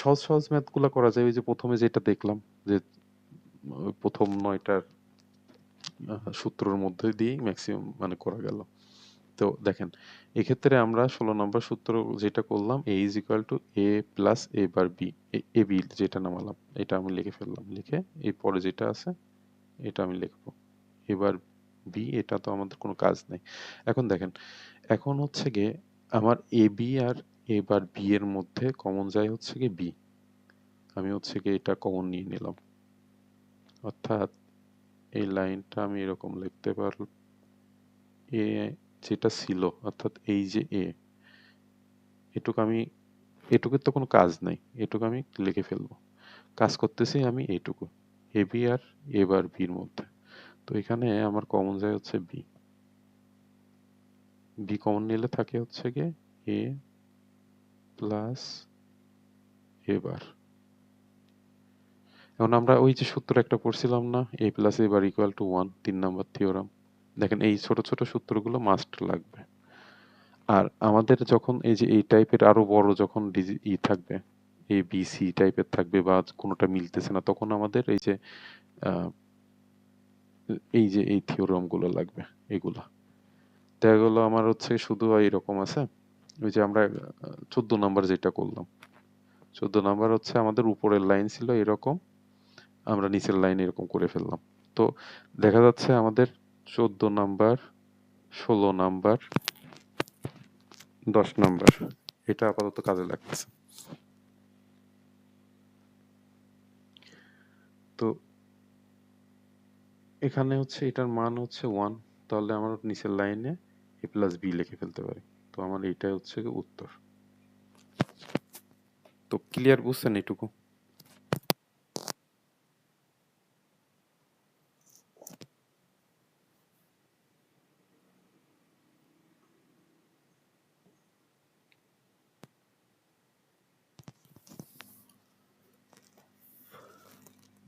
সহজ সহজ ম্যাথ গুলা করা যায়। ওই যে প্রথমে যেটা দেখলাম যে প্রথম 9টার সূত্রের মধ্যে দিয়েই ম্যাক্সিমাম মানে করা গেল। তো দেখেন এক্ষেত্রে আমরা 16 নম্বর সূত্র যেটা করলাম a is equal to a plus a bar b, a b যেটা নামালাম এটা আমি লিখে ফেললাম, লিখে এই পরে যেটা আছে এটা আমি লিখবো এবার বি, এটা তো আমাদের কোনো কাজ নেই। এখন দেখেন এখন হচ্ছে গিয়ে আমার A B R A bar B এর মধ্যে কমন যায় হচ্ছে গিয়ে বি, আমি হচ্ছে গিয়ে এটা কমন নিয়ে নিলাম। অর্থাৎ এই লাইনটা আমি এরকম লিখতে পারলাম, এ যেটা ছিল অর্থাৎ এই যে এ, এটুকু আমি, এটুকুর তো কোনো কাজ নাই, এটুকু আমি লিখে ফেলবো। কাজ করতেছি আমি এইটুকু এ বি আর এ বার বির মধ্যে। তো এখানে আমার কমন যায় হচ্ছে বি, বি কমন নিলে থাকে হচ্ছে গিয়ে এ প্লাস এ বার। এখন আমরা ওই যে সূত্র একটা পড়ছিলাম না, a plus a bar equal to one, 3 number theorem. দেখেন এই ছোট ছোট সূত্রগুলো মাস্ট লাগবে। আর আমাদের যখন এই যে এই টাইপের আরো বড় যখন থাকবে, এ বি সি টাইপের থাকবে বা কোনোটা মিলতেছে না, তখন আমাদের এই যে আহ, এই যে এই থিওরাম গুলো লাগবে এগুলা। তো এগুলো আমার হচ্ছে শুধু এইরকম আছে। ওই যে আমরা 14 নাম্বার যেটা করলাম, 14 নাম্বার হচ্ছে আমাদের উপরের লাইন ছিল এরকম, আমরা নিচের লাইন এরকম করে ফেললাম। তো দেখা যাচ্ছে আমাদের 14 নাম্বার, 16 নাম্বার, 10 নাম্বার এটা আপাতত কাজে লাগতেছে। তো এখানে হচ্ছে এটার মান হচ্ছে 1, তাহলে আমার নিচের লাইনে এ প্লাস বি লিখে ফেলতে পারি। তো আমার এইটাই হচ্ছে উত্তর। তো ক্লিয়ার বুঝছেন এইটুকু?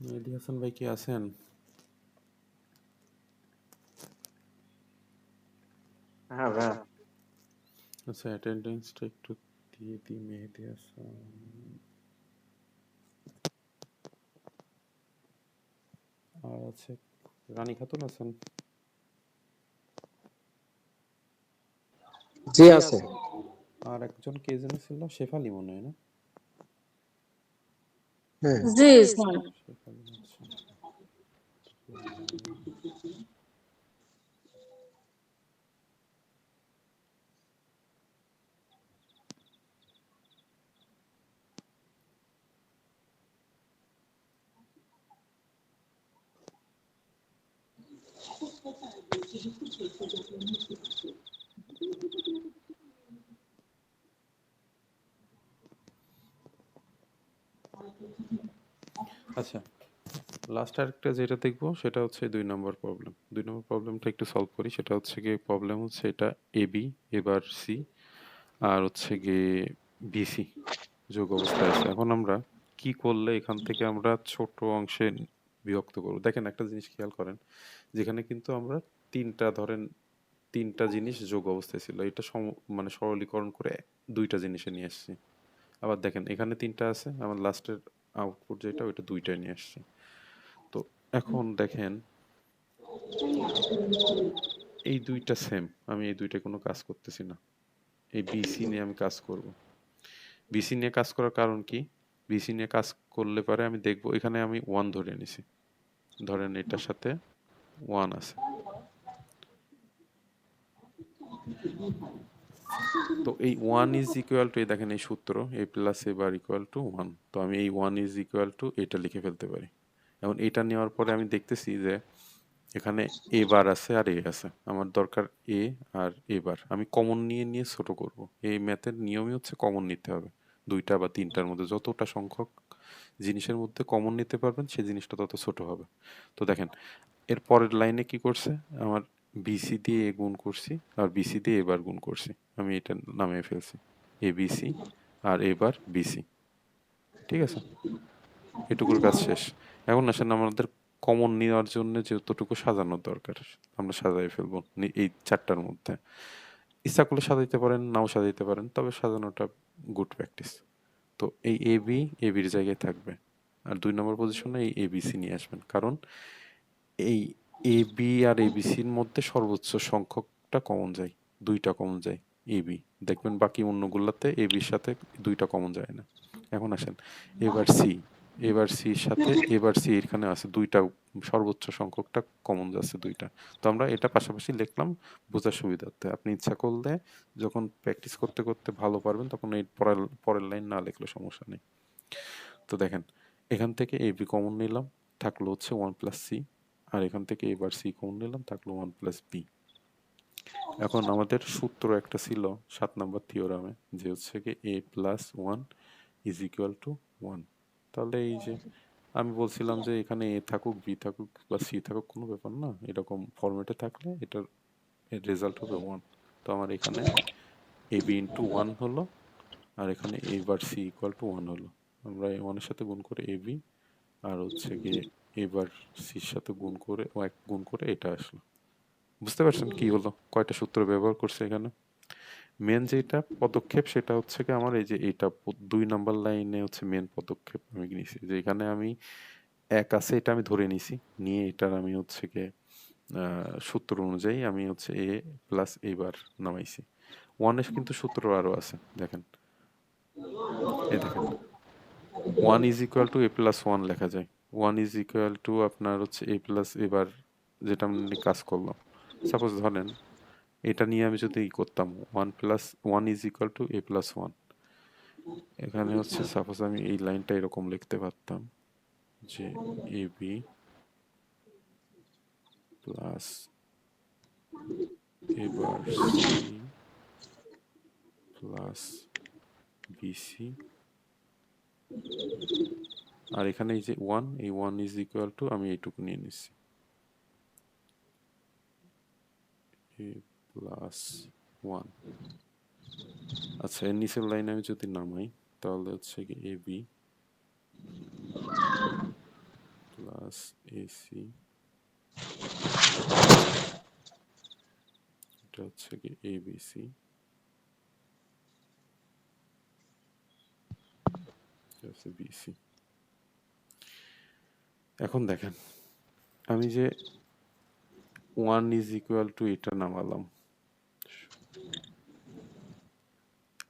মেহেদী হাসান ভাই কি আছেন? আচ্ছা, অ্যাটেন্ডেন্সটা একটু দিয়ে দিই। মেহেদি হাসান, আর আছে রানী খাতুন আছেন? জি আছে। আর একজন কে যেন ছিল, শেফালি মনে হয় না? হ্যাঁ, জি স্যার। শেফালি, আচ্ছা। আচ্ছা, লাস্ট আরেকটা যেটা দেখবো সেটা হচ্ছে 2 নম্বর প্রবলেম। 2 নম্বর প্রবলেমটা একটু সলভ করি। সেটা হচ্ছে গিয়ে প্রবলেম হচ্ছে এটা AB, এবার সি, আর হচ্ছে গিয়ে BC যোগ অবস্থায় আছে। এখন আমরা কি করলে এখান থেকে আমরা ছোট অংশে বিভক্ত করব? দেখেন একটা জিনিস খেয়াল করেন, যেখানে কিন্তু আমরা 3টা ধরেন 3টা জিনিস যোগ অবস্থায় ছিল। এটা মানে সরলীকরণ করে 2টা জিনিসে নিয়ে আসছি। আবার দেখেন এখানে 3টা আছে, আমার লাস্টের আউটপুট যেটা ওইটা 2টায় নিয়ে আসছি। তো এখন দেখেন এই 2টা সেম, আমি এই 2টায় কোনো কাজ করতেছি না। এই BC নিয়ে আমি কাজ করব। BC নিয়ে কাজ করার কারণ কি? BC নিয়ে কাজ করলে পরে আমি দেখব এখানে আমি 1 ধরে নিছি। ধরেন এটার সাথে 1 আছে। তো এই 1 ইজ ইকুয়াল টু, এই দেখেন এই সূত্র a plus a bar equal to 1। তো আমি এই 1 ইজ ইকুয়াল টু এটা লিখে ফেলতে পারি। এখন এটা নেওয়ার পরে আমি দেখতেছি যে এখানে a বার আছে আর a আছে। আমার দরকার a আর a বার। আমি কমন নিয়ে নিয়ে ছোট করব। এই ম্যাথের নিয়মই হচ্ছে কমন নিতে হবে। 2টা বা 3টার মধ্যে যতটা সংখ্যক জিনিসের মধ্যে কমন নিতে পারবেন সেই জিনিসটা তত ছোট হবে। তো দেখেন এর পরের লাইনে কি করছে, আমার বিসি দিয়ে এ গুণ করছি আর বিসি দিয়ে এবার গুণ করছি, আমি এটা নামিয়ে ফেলছি এ বিসি আর এবার বিসি। ঠিক আছে, এটুকুর কাজ শেষ। এখন আসেন আমাদের কমন নেওয়ার জন্য যতটুকু সাজানোর দরকার আমরা সাজাই ফেলবো এই 4টার মধ্যে। ইচ্ছা করলে সাজাইতে পারেন, নাও সাজাইতে পারেন, তবে সাজানোটা গুড প্র্যাকটিস। তো এই এ বি এ বির জায়গায় থাকবে, আর 2 নম্বর পজিশনে এই এবিসি নিয়ে আসবেন, কারণ এই এ বি আর এবিসির মধ্যে সর্বোচ্চ সংখ্যকটা কমন যায়, 2টা কমন যায় এ বি। দেখবেন বাকি অন্যগুলোতে এ বির সাথে 2টা কমন যায় না। এখন আসেন এবার সি, এবার সির সাথে এবার সি এখানে আছে 2টা, সর্বোচ্চ সংখ্যকটা কমন যাচ্ছে 2টা। তো আমরা এটা পাশাপাশি লিখলাম বোঝার সুবিধার্থে। আপনি ইচ্ছা করলে যখন প্র্যাকটিস করতে করতে ভালো পারবেন তখন এই পরের লাইন না লিখলে সমস্যা নেই। তো দেখেন এখান থেকে এ বি কমন নিলাম, থাকলো হচ্ছে 1 প্লাস সি, আর এখান থেকে এবার সি কমন নিলাম, থাকলো 1 প্লাস বি। এখন আমাদের সূত্র একটা ছিল 7 নম্বর থিওরামে, যে হচ্ছে কি এ প্লাস 1 ইজ ইকুয়াল টু 1। তাহলে এই যে আমি বলছিলাম যে এখানে এ থাকুক বি থাকুক বা সি থাকুক কোনো ব্যাপার না, এরকম ফরম্যাটে থাকলে এটার রেজাল্ট হবে 1। তো আমার এখানে এ বি ইন্টু 1 হলো, আর এখানে এ বার সি ইকুয়াল টু 1 হলো। আমরা এই 1 এর সাথে গুণ করে এ বি, আর হচ্ছে গিয়ে এবার সির সাথে গুণ করে ও এক গুণ করে এটা আসলো। বুঝতে পারছেন কি হলো, কয়টা সূত্র ব্যবহার করছে এখানে? মেন যেটা পদক্ষেপ সেটা হচ্ছে কি আমার এই যে এইটা 2 নাম্বার লাইনে হচ্ছে মেন পদক্ষেপ আমি নিছি, যে এখানে আমি এক আছে এটা আমি ধরে নিছি, নিয়ে এটার আমি হচ্ছে গিয়ে সূত্র অনুযায়ী আমি হচ্ছে এ প্লাস এবার নামাইছি। 1 এর কিন্তু সূত্র আরো আছে, দেখেন এই দেখেন 1 is equal to a plus 1 লেখা যায়। 1 ইজ ইকুয়াল টু আপনার হচ্ছে এ প্লাস এবার, যেটা আমি কাজ করলাম। সাপোজ ধরেন এটা নিয়ে আমি যদি করতাম 1 plus 1 is equal to a plus 1, এখানে হচ্ছে সাপোজ আমি এই লাইনটা এরকম লিখতে পারতাম যে এ বি প্লাস এবার সি প্লাস বিসি, আর এখানে এই যে 1, এই 1 ইজ ইকুয়াল টু আমি এইটুকু নিয়ে নিচ্ছি এ প্লাস 1। আচ্ছা এর নিচের লাইনে আমি যদি নামাই তাহলে হচ্ছে কি এ বি প্লাস এসি, এটা হচ্ছে কি এবিসি হচ্ছে বিসি। এখন দেখেন আমি যে 1 ইজ ইকুয়াল টু এটা নামালাম,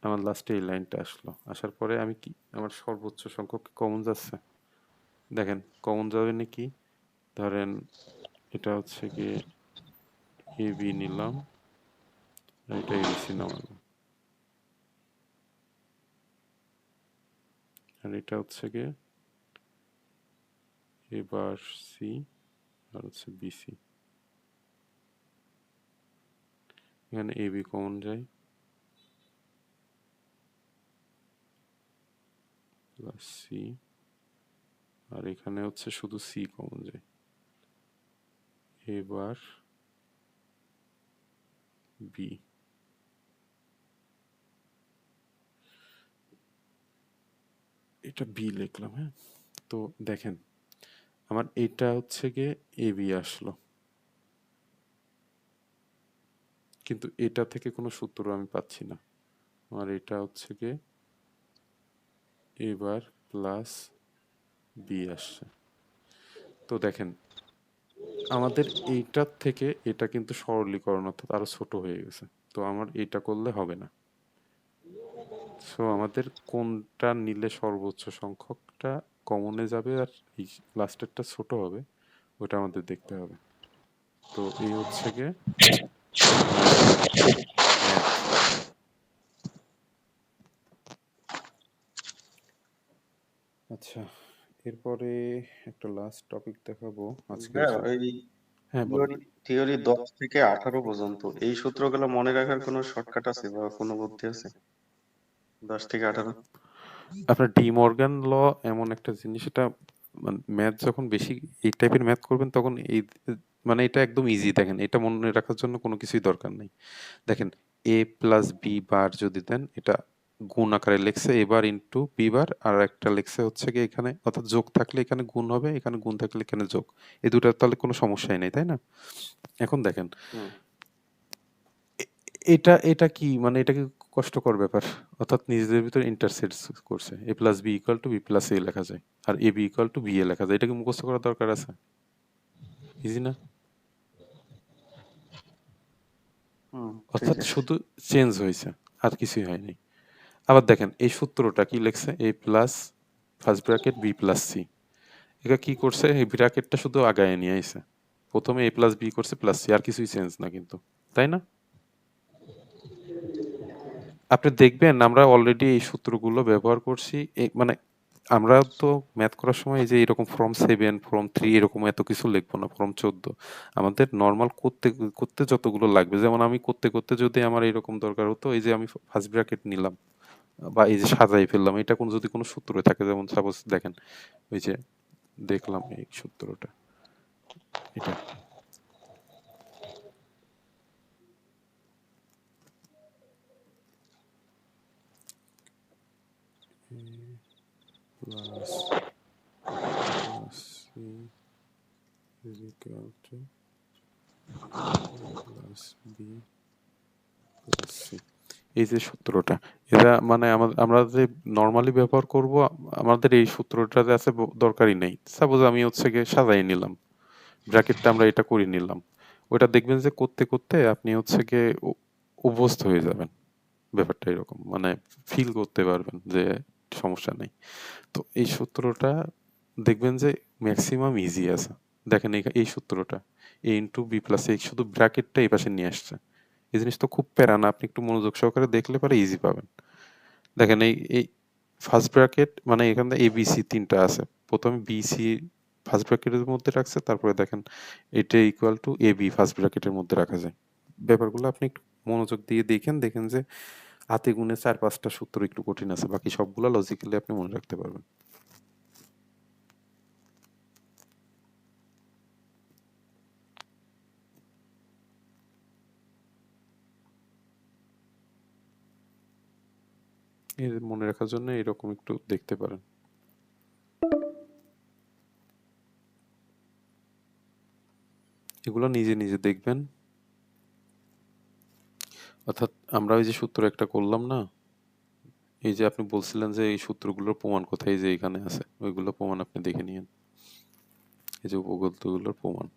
আমার লাস্টে এই লাইনটা আসলো, আসার পরে আমি কি আমার সর্বোচ্চ সংখ্যক কমন যাচ্ছে, দেখেন কমন যাবে নাকি, ধরেন এটা হচ্ছে কি এ বি নিলাম আর এটা এবিসি নামালাম, আর এটা হচ্ছে গিয়ে এবার সি আর হচ্ছে বিসি, এখানে এ বি কমন যায় প্লাস সি, আর এখানে হচ্ছে শুধু সি কমন যায়, এবার বি, এটা বি লিখলাম। হ্যাঁ, তো দেখেন আমার এটা হচ্ছে গিয়ে এ বি আসলো, কিন্তু এটা থেকে কোনো সূত্র আমি পাচ্ছি না, আমার এটা হচ্ছে গিয়ে এবার প্লাস বি আসছে। তো দেখেন আমাদের এইটার থেকে এটা কিন্তু সরলীকরণ অর্থাৎ আরো ছোট হয়ে গেছে, তো আমার এটা করলে হবে না। সো আমাদের কোনটা নিলে সর্বোচ্চ সংখ্যকটা কমনে যাবে আর এই লাস্টেরটা ছোট হবে ওটা আমাদের দেখতে হবে। তো এই হচ্ছে গিয়ে আমাদের ম্যাথ। আচ্ছা, এরপরে একটা লাস্ট টপিক দেখাবো আজকের হ্যাঁ, যে। এই হ্যাঁ বলেন। থিওরি থিওরি 10 থেকে 18 পর্যন্ত এই সূত্রগুলো মনে রাখার কোনো শর্টকাট আছে বা কোনো বুদ্ধি আছে? 10 থেকে 18। আপনার ডি মর্গান ল এমন একটা জিনিস, এটা ম্যাথ যখন বেশি এই টাইপের ম্যাথ করবেন তখন এই মানে এটা একদম ইজি, দেখেন এটা মনে রাখার জন্য কোনো কিছুই দরকার নেই। দেখেন এ প্লাস বি বার যদি দেন, এটা গুণ আকারে লেখছে এ বার ইন্টু বি বার, আর একটা লেখছে হচ্ছে কি এখানে, অর্থাৎ যোগ থাকলে এখানে গুণ হবে, এখানে গুণ থাকলে এখানে যোগ, এই দুটার তাহলে কোনো সমস্যাই নেই, তাই না? এখন দেখেন হুম। এটা এটা কি মানে এটা কি কষ্টকর ব্যাপার, অর্থাৎ নিজেদের ভিতরে ইন্টারসেট করছে, a plus b equal to b plus a লেখা যায় আর a b equal to b a লেখা যায়, এটা কি মুখস্থ করার দরকার আছে? ইজি না? হুম, ঠিক অর্থাৎ আছে। শুধু চেঞ্জ হয়েছে আর কিছুই হয়নি। আবার দেখেন এই সূত্রটা কি লেখছে, a plus first bracket b plus c, এটা কি করছে এই ব্র্যাকেটটা শুধু আগায় নিয়ে আইছে, প্রথমে এ প্লাস বি করছে প্লাস সি, আর কিছুই চেঞ্জ না কিন্তু, তাই না? আপনি দেখবেন আমরা অলরেডি এই সূত্রগুলো ব্যবহার করছি, মানে আমরা তো ম্যাথ করার সময় এই যে এরকম ফর্ম 7 ফর্ম 3 এরকম এত কিছু লিখবো না, ফর্ম 14 আমাদের নর্মাল করতে করতে যতগুলো লাগবে, যেমন আমি করতে করতে যদি আমার এরকম দরকার হতো, এই যে আমি ফার্স্ট ব্র্যাকেট নিলাম বা এই যে সাজাই ফেললাম, এটা কোন যদি কোনো সূত্র থাকে, যেমন সাপোজ দেখেন ওই যে দেখলাম এই সূত্রটা, এটা plus plus c is equal to plus b plus c, এই যে সূত্রটা, এটা মানে আমরা যে নর্মালি ব্যবহার করব, আমাদের এই সূত্রটা যে আছে দরকারই নেই। সাপোজ আমি হচ্ছে গিয়ে সাজাই নিলাম ব্র্যাকেটটা, আমরা এটা করে নিলাম, ওটা দেখবেন যে করতে করতে আপনি হচ্ছে গিয়ে অভ্যস্ত হয়ে যাবেন, ব্যাপারটা এরকম মানে ফিল করতে পারবেন যে সমস্যা নেই। তো এই সূত্রটা দেখবেন যে ম্যাক্সিমাম ইজি আছে। দেখেন এই সূত্রটা এ ইন্টু বি প্লাস এই শুধু ব্র্যাকেটটা এই পাশে নিয়ে আসছে, এই জিনিস তো খুব প্যারা না, আপনি একটু মনোযোগ সহকারে দেখলে পরে ইজি পাবেন। দেখেন এই এই ফার্স্ট ব্র্যাকেট মানে এখানে এবিসি তিনটা আছে, প্রথমে বিসি ফার্স্ট ব্র্যাকেটের মধ্যে রাখছে, তারপরে দেখেন এটা equal to a b first ব্র্যাকেটের মধ্যে রাখা যায়। ব্যাপারগুলো আপনি একটু মনোযোগ দিয়ে দেখেন, দেখেন যে হাতে গুনে 4-5টা সূত্র একটু কঠিন আছে, বাকি সবগুলা লজিক্যালি আপনি মনে রাখতে পারবেন। এই মনে রাখার জন্য এরকম একটু দেখতে পারেন। এগুলো নিজে নিজে দেখবেন, অর্থাৎ আমরা ওই যে সূত্র একটা করলাম না, এই যে আপনি বলছিলেন যে এই সূত্রগুলোর প্রমাণ কোথায়, এই যে এখানে আছে, ওইগুলো প্রমাণ আপনি দেখে নিয়েন। এই যে উপপাদ্যগুলোর প্রমাণ,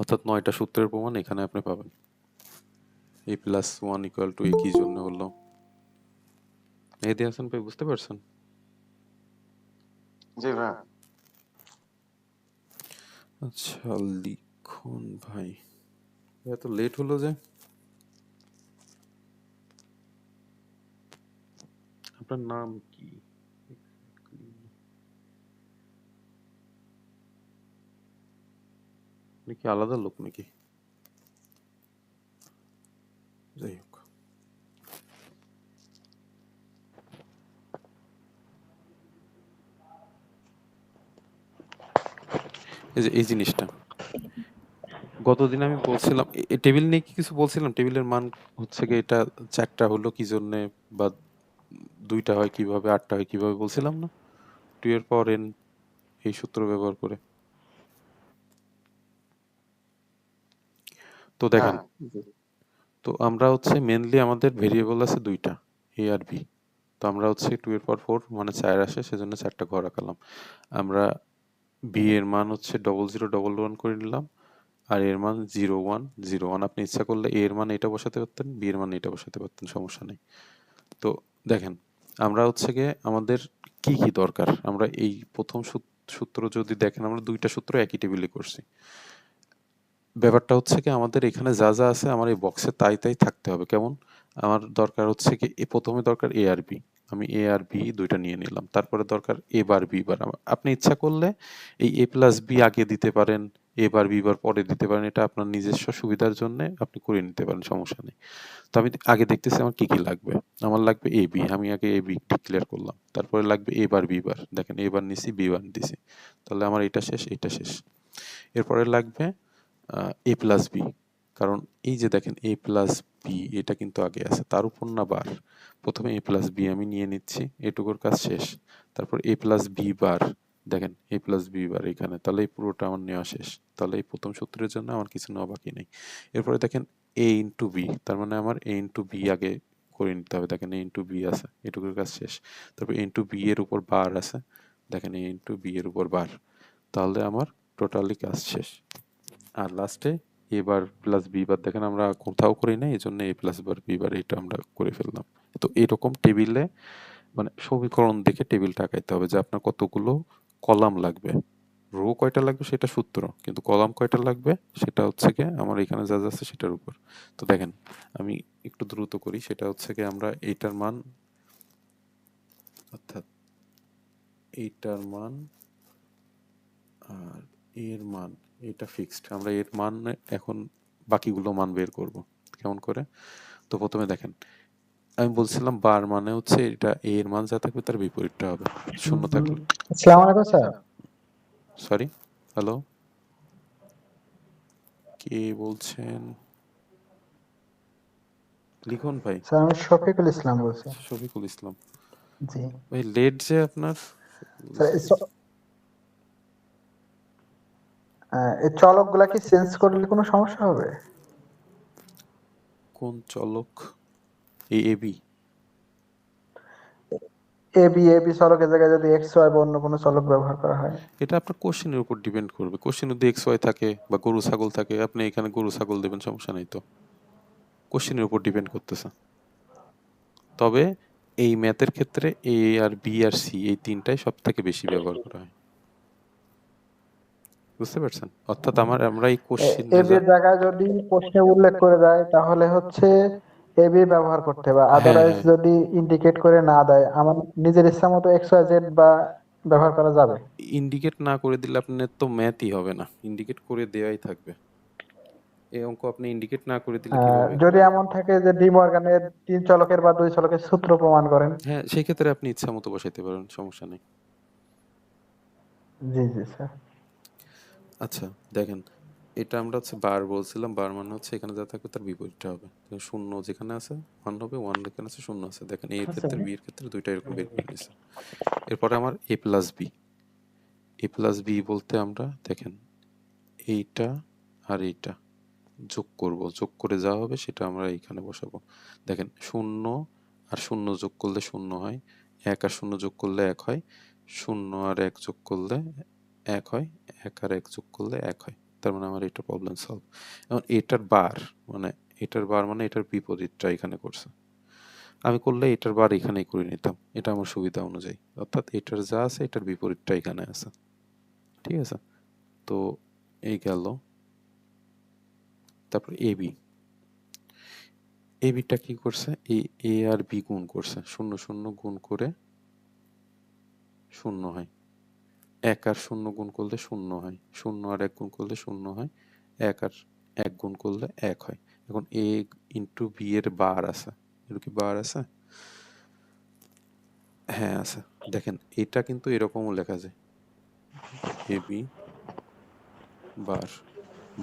অর্থাৎ 9টা সূত্রের প্রমাণ এখানে আপনি পাবেন। a plus one equal to a কি জন্য হলো, মেহেদী হাসান ভাই বুঝতে পারছেন? জি ভাই। আচ্ছা লিখুন ভাই, এত লেট হলো যে। আপনার নাম কি? আপনি কি আলাদা লোক নাকি? যাই হোক, এই যে এই জিনিসটা গতদিন আমি বলছিলাম, টেবিল নিয়ে কি কিছু বলছিলাম, টেবিলের মান হচ্ছে কি এটা 4টা হলো কি জন্যে, বা 2টা হয় কিভাবে, 8টা হয় কিভাবে বলছিলাম না, 2 এর পর n এই সূত্র ব্যবহার করে। তো দেখেন, হ্যাঁ জি। তো আমরা হচ্ছে মেনলি আমাদের ভেরিয়েবল আছে 2টা, a আর b। তো আমরা হচ্ছে 2 এর পর 4 মানে 4 আসে, সেজন্য 4টা ঘর আঁকালাম। আমরা b এর মান হচ্ছে 0011 করে নিলাম, আর এর মান 0101। আপনি ইচ্ছা করলে a এর মান এটা বসাতে পারতেন, b এর মান এটা বসাতে পারতেন, সমস্যা নেই। তো দেখেন, আমরা হচ্ছে গিয়ে আমাদের কি কি দরকার, আমরা এই প্রথম সূত্র যদি দেখেন, আমরা 2টা সূত্র একই টেবিলে করছি। ব্যাপারটা হচ্ছে কি, আমাদের এখানে যা যা আছে আমার এই বক্সে তাই তাই থাকতে হবে। কেমন? আমার দরকার হচ্ছে কি, প্রথমে দরকার এ আর বি, আমি এ আর বি 2টা নিয়ে নিলাম। তারপরে দরকার এ বার বি বার। আপনি ইচ্ছা করলে এই এ প্লাস বি আগে দিতে পারেন, এ বার বি বার পরে দিতে পারেন, এটা আপনার নিজস্ব সুবিধার জন্য আপনি করে নিতে পারেন, সমস্যা নেই। তো আমি আগে দেখতেছি আমার কি কি লাগবে। আমার লাগবে এ বি, আমি আগে এ বি ডিক্লেয়ার করলাম। তারপরে লাগবে এ বার বি বার, দেখেন এ বার নিছি বি বার দিছি, তাহলে আমার এটা শেষ, এটা শেষ। এরপরে লাগবে এ প্লাস বি, কারণ এই যে দেখেন এ প্লাস বি এটা কিন্তু আগে আছে, তার উপর না বার। প্রথমে এ প্লাস বি আমি নিয়ে নিচ্ছি, এটুকুর কাজ শেষ। তারপর এ প্লাস বি বার, দেখেন এ প্লাস বি বার এখানে, তাহলে এই পুরোটা আমার নেওয়া শেষ। তাহলে এই প্রথম সূত্রের জন্য আমার কিছু নেওয়া বাকি নেই। এরপরে দেখেন এ ইন্টু বি, তার মানে আমার এ ইন্টু বি আগে করে নিতে হবে। দেখেন এ ইন্টু বি আছে, এটুকুর কাজ শেষ। তারপর এ ইন্টু বি এর উপর বার আছে, দেখেন এ ইন্টু বি এর উপর বার, তাহলে আমার টোটালি কাজ শেষ। আর লাস্টে এ বার প্লাস বি বার, দেখেন আমরা কোথাও করি না, এই জন্য এ প্লাস বার বি বার এটা আমরা করে ফেললাম। তো এরকম টেবিলে মানে সমীকরণ দেখে টেবিলটা আঁকাইতে হবে যে আপনার কতগুলো কলাম লাগবে। রো কয়টা লাগবে সেটা সূত্র, কিন্তু কলাম কয়টা লাগবে সেটা হচ্ছে গিয়ে আমার এখানে যা যা আছে সেটার উপর। তো দেখেন আমি একটু দ্রুত করি, সেটা হচ্ছে গিয়ে আমরা এইটার মান, অর্থাৎ এইটার মান আর এর মান, এটা ফিক্সড। আমরা এর মান এখন বাকিগুলো মান বের করব কেমন করে। তো প্রথমে দেখেন, আমি বলছিলাম বার মানে হচ্ছে এটা এ এর মান যা থাকবে তার বিপরীতটা হবে, শূন্য থাকলে। আসসালামু আলাইকুম স্যার। সরি, হ্যালো, কে বলছেন? লিখুন ভাই। স্যার আমি শফিকুল ইসলাম বলছি। শফিকুল ইসলাম জি ভাই, লেট যে আপনার। শফিকুল স্যার, ইসলাম। এই চলকগুলা কি চেঞ্জ করলে কোনো সমস্যা হবে? কোন চলক? এ এ বি? এবি চলকের জায়গায় যদি এক্স ওয়াই বা অন্য কোনো চলক ব্যবহার করা হয়? এটা আপনার কোশ্চেনের উপর ডিপেন্ড করবে। কোশ্চেন যদি এক্স ওয়াই থাকে বা গরু ছাগল থাকে, আপনি এখানে গরু ছাগল দেবেন, সমস্যা নেই। তো কোশ্চেনের উপর ডিপেন্ড করতেছে। তবে এই ম্যাথের ক্ষেত্রে এ আর বি আর সি এই তিনটাই সব থেকে বেশি ব্যবহার করা হয়, বুঝতে পারছেন? অর্থাৎ আমরা এই কোশ্চেনে এবি যা, এর জায়গায় যদি প্রশ্নে উল্লেখ করে দেয় তাহলে হচ্ছে এবি ব্যবহার করতে হবে, হ্যাঁ আদারওয়াইজ হ্যাঁ, যদি ইন্ডিকেট করে না দেয় আমার নিজের ইচ্ছা মতো এক্স ওয়াই জেড বা ব্যবহার করা যাবে। ইন্ডিকেট না করে দিলে আপনার তো ম্যাথই হবে না, ইন্ডিকেট করে দেওয়াই থাকবে। এই অঙ্ক আপনি ইন্ডিকেট না করে দিলে কিভাবে যদি করবেন? এমন থাকে যে ডি মর্গানের তিন চলকের বা দুই চলকের সূত্র প্রমাণ করেন। হ্যাঁ, সেই ক্ষেত্রে আপনি ইচ্ছা মতো বসাইতে পারেন, সমস্যা নেই। জি জি স্যার। আচ্ছা দেখেন, এটা আমরা হচ্ছে বার বলছিলাম, বার মানে হচ্ছে এখানে যা থাকবে তার বিপরীতটা হবে। তো শূন্য যেখানে আছে ওয়ান হবে, ওয়ান যেখানে আছে শূন্য আছে। দেখেন এ এর ক্ষেত্রে বি এর ক্ষেত্রে দুইটা এরকম বের করে নিছে। এরপরে আমার এ প্লাস বি, এ প্লাস বি বলতে আমরা দেখেন এইটা আর এইটা যোগ করব, যোগ করে যা হবে সেটা আমরা এইখানে বসাবো। দেখেন শূন্য আর শূন্য যোগ করলে শূন্য হয়, 1 আর শূন্য যোগ করলে 1 হয়, 0 আর 1 যোগ করলে 1 হয়, 1 আর 1 যোগ করলে 1 হয়। তার মানে আমার এটা প্রবলেম সলভ। এখন এটার বার মানে এটার বিপরীতটা এখানে করছে। আমি করলে এটার বার এখানেই করে নিতাম, এটা আমার সুবিধা অনুযায়ী, অর্থাৎ এটার যা আছে এটার বিপরীতটা এখানে আছে। ঠিক আছে, তো এই গেল। তারপর এবিটা কি করছে, এ আর বি গুণ করছে, 0 0 গুণ করে 0 হয়, 1 আর 0 গুণ করলে 0 হয়, 0 আর 1 গুণ করলে 0 হয়, 1 আর 1 গুণ করলে 1 হয়। এখন এ ইন্টু বি এর বার আছে, এর কি বার আছে? হ্যাঁ আছে। দেখেন এটা কিন্তু এরকমও লেখা যায়, এ বি বার,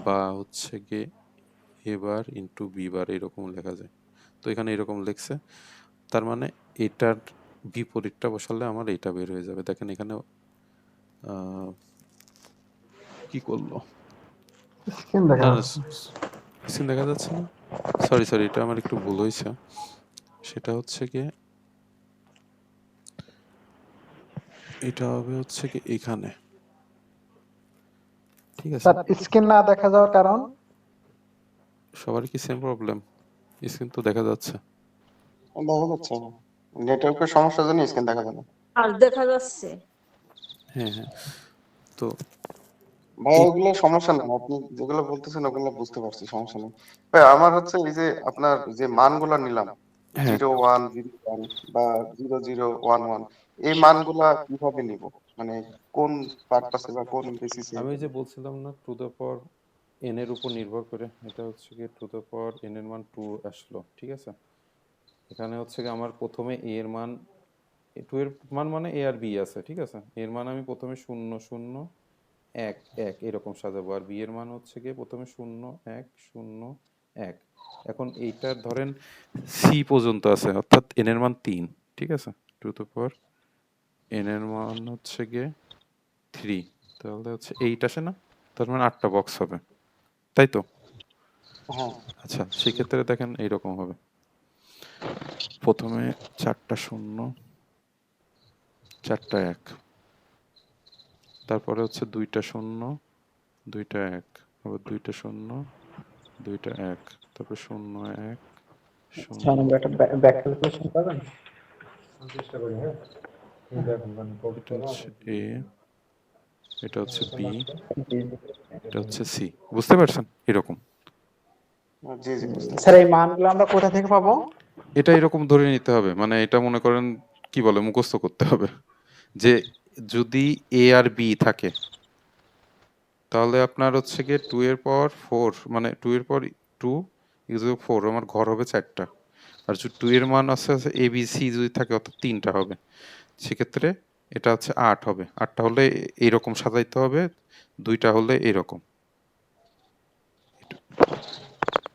বা হচ্ছে গিয়ে এ বার ইন্টু বি বার, এরকম লেখা যায়। তো এখানে এরকম লিখছে, তার মানে এটার বিপরীতটা বসালে আমার এটা বের হয়ে যাবে। দেখেন এখানে কি করলো, স্ক্রিন দেখা না না যাচ্ছে। স্ক্রিন দেখা যাচ্ছে না, সরি এটা আমার একটু ভুল হয়েছে। সেটা হচ্ছে গিয়ে এটা হবে হচ্ছে কি এখানে, ঠিক আছে। স্যার স্ক্রিন না দেখা যাওয়ার কারণ? সবারই কি সেম প্রবলেম? স্ক্রিন তো দেখা যাচ্ছে। দেখা যাচ্ছে না, নেটওয়ার্কের সমস্যার জন্য স্ক্রিন দেখা যায় না। আর দেখা যাচ্ছে। হ্যাঁ হ্যাঁ, তো ভাই এই ওগুলো সমস্যা না, আপনি যেগুলো বলতেছেন ওগুলো বুঝতে পারছি, সমস্যা নেই। ভাই আমার হচ্ছে এই যে আপনার যে মানগুলা নিলাম, হ্যাঁ 0101 বা 0011, এই মানগুলা কিভাবে নিব, মানে কোন পারপাসে বা কোন বেসিসে? আমি যে বলছিলাম না টু দ্য পাওয়ার এন এর উপর নির্ভর করে, এটা হচ্ছে গিয়ে টু দ্য পাওয়ার এন এর মান 2 আসলো, ঠিক আছে। এখানে হচ্ছে গিয়ে আমার প্রথমে এ এর মান, 2 এর মান মানে এ আর বি আছে, ঠিক আছে। এর মান আমি প্রথমে 0 0 1 1 এরকম সাজাবো, আর বি এর মান হচ্ছে গিয়ে প্রথমে 0 1 0 1। এখন এইটার ধরেন সি পর্যন্ত আছে, অর্থাৎ এন এর মান 3, ঠিক আছে। টু দ্য পাওয়ার এন এর মান হচ্ছে গিয়ে 3, তাহলে হচ্ছে 8 আসে না, তার মানে 8টা বক্স হবে, তাই তো? হ্যাঁ। আচ্ছা, সেক্ষেত্রে দেখেন এইরকম হবে, প্রথমে 4টা 0 4টা 1, তারপরে হচ্ছে 2টা 0 2টা 1, আবার 2টা 0 2টা 1, তারপর 0 1 ছয় 0 নম্বর একটা ব্যাক ক্যালকুলেশন করবেন? আমি চেষ্টা করি, হ্যাঁ। এই দেখুন মানে কোড এটা করা হচ্ছে আছে। এ, এটা হচ্ছে বি, জি। এটা হচ্ছে সি, বুঝতে পারছেন এরকম। জি জি, বুঝতে স্যার পারছি। এই মানগুলো আমরা কোথা থেকে পাবো? এটা এরকম ধরে নিতে হবে, মানে এটা মনে করেন কি বলে মুখস্থ করতে হবে, যে যদি এ আর বি থাকে তাহলে আপনার হচ্ছে গিয়ে 2 এর পাওয়ার 4, মানে 2 এর পাওয়ার 2 ইকুয়াল 4, আমার ঘর হবে 4টা। আর যদি 2 এর মান আছে এ বি সি যদি থাকে অর্থাৎ 3টা হবে, সেক্ষেত্রে এটা হচ্ছে 8 হবে। 8টা হলে এইরকম সাজাইতে হবে, 2টা হলে এরকম,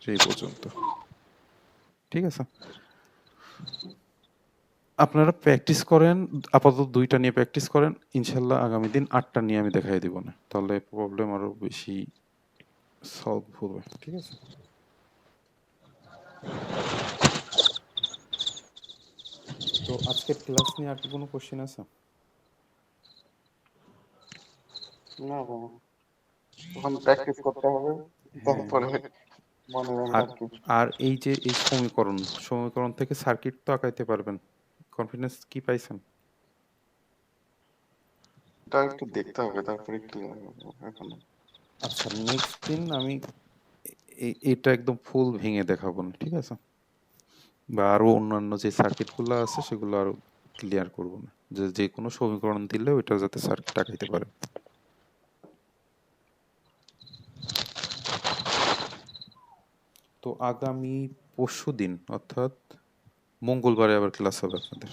সেই পর্যন্ত, ঠিক আছে। আপনারা প্র্যাকটিস করেন, আপাতত 2টা নিয়ে প্র্যাকটিস করেন, ইনশাল্লাহ আগামী দিন 8টা নিয়ে আমি দেখাই দিব না, তাহলে প্রবলেম আরো বেশি সলভ হবে, ঠিক আছে। তো আজকের ক্লাস নিয়ে আর কি কোনো কোশ্চেন আছে? না বাবা, তখন প্র্যাকটিস করতে হবে, হ্যাঁ, তারপরে মনে রাখবে আর আর কি। আর এই যে এই সমীকরণ থেকে সার্কিট তো আঁকাইতে পারবেন, কনফিডেন্স কি পাইছেন? এটা একটু দেখতে হবে, তারপরে ক্লিয়ার হবে এখন। আচ্ছা, নেক্সট দিন আমি এটা একদম ফুল ভেঙে দেখাবো না, ঠিক আছে, বা আরো অন্যান্য যে সার্কিটগুলো আছে সেগুলো আরো ক্লিয়ার করব না, যে যে কোনো সমীকরণ দিলে ওইটা যাতে সার্কিট আঁকাইতে পারে। তো আগামী পরশুদিন অর্থাৎ মঙ্গলবারে আবার ক্লাস হবে আপনাদের।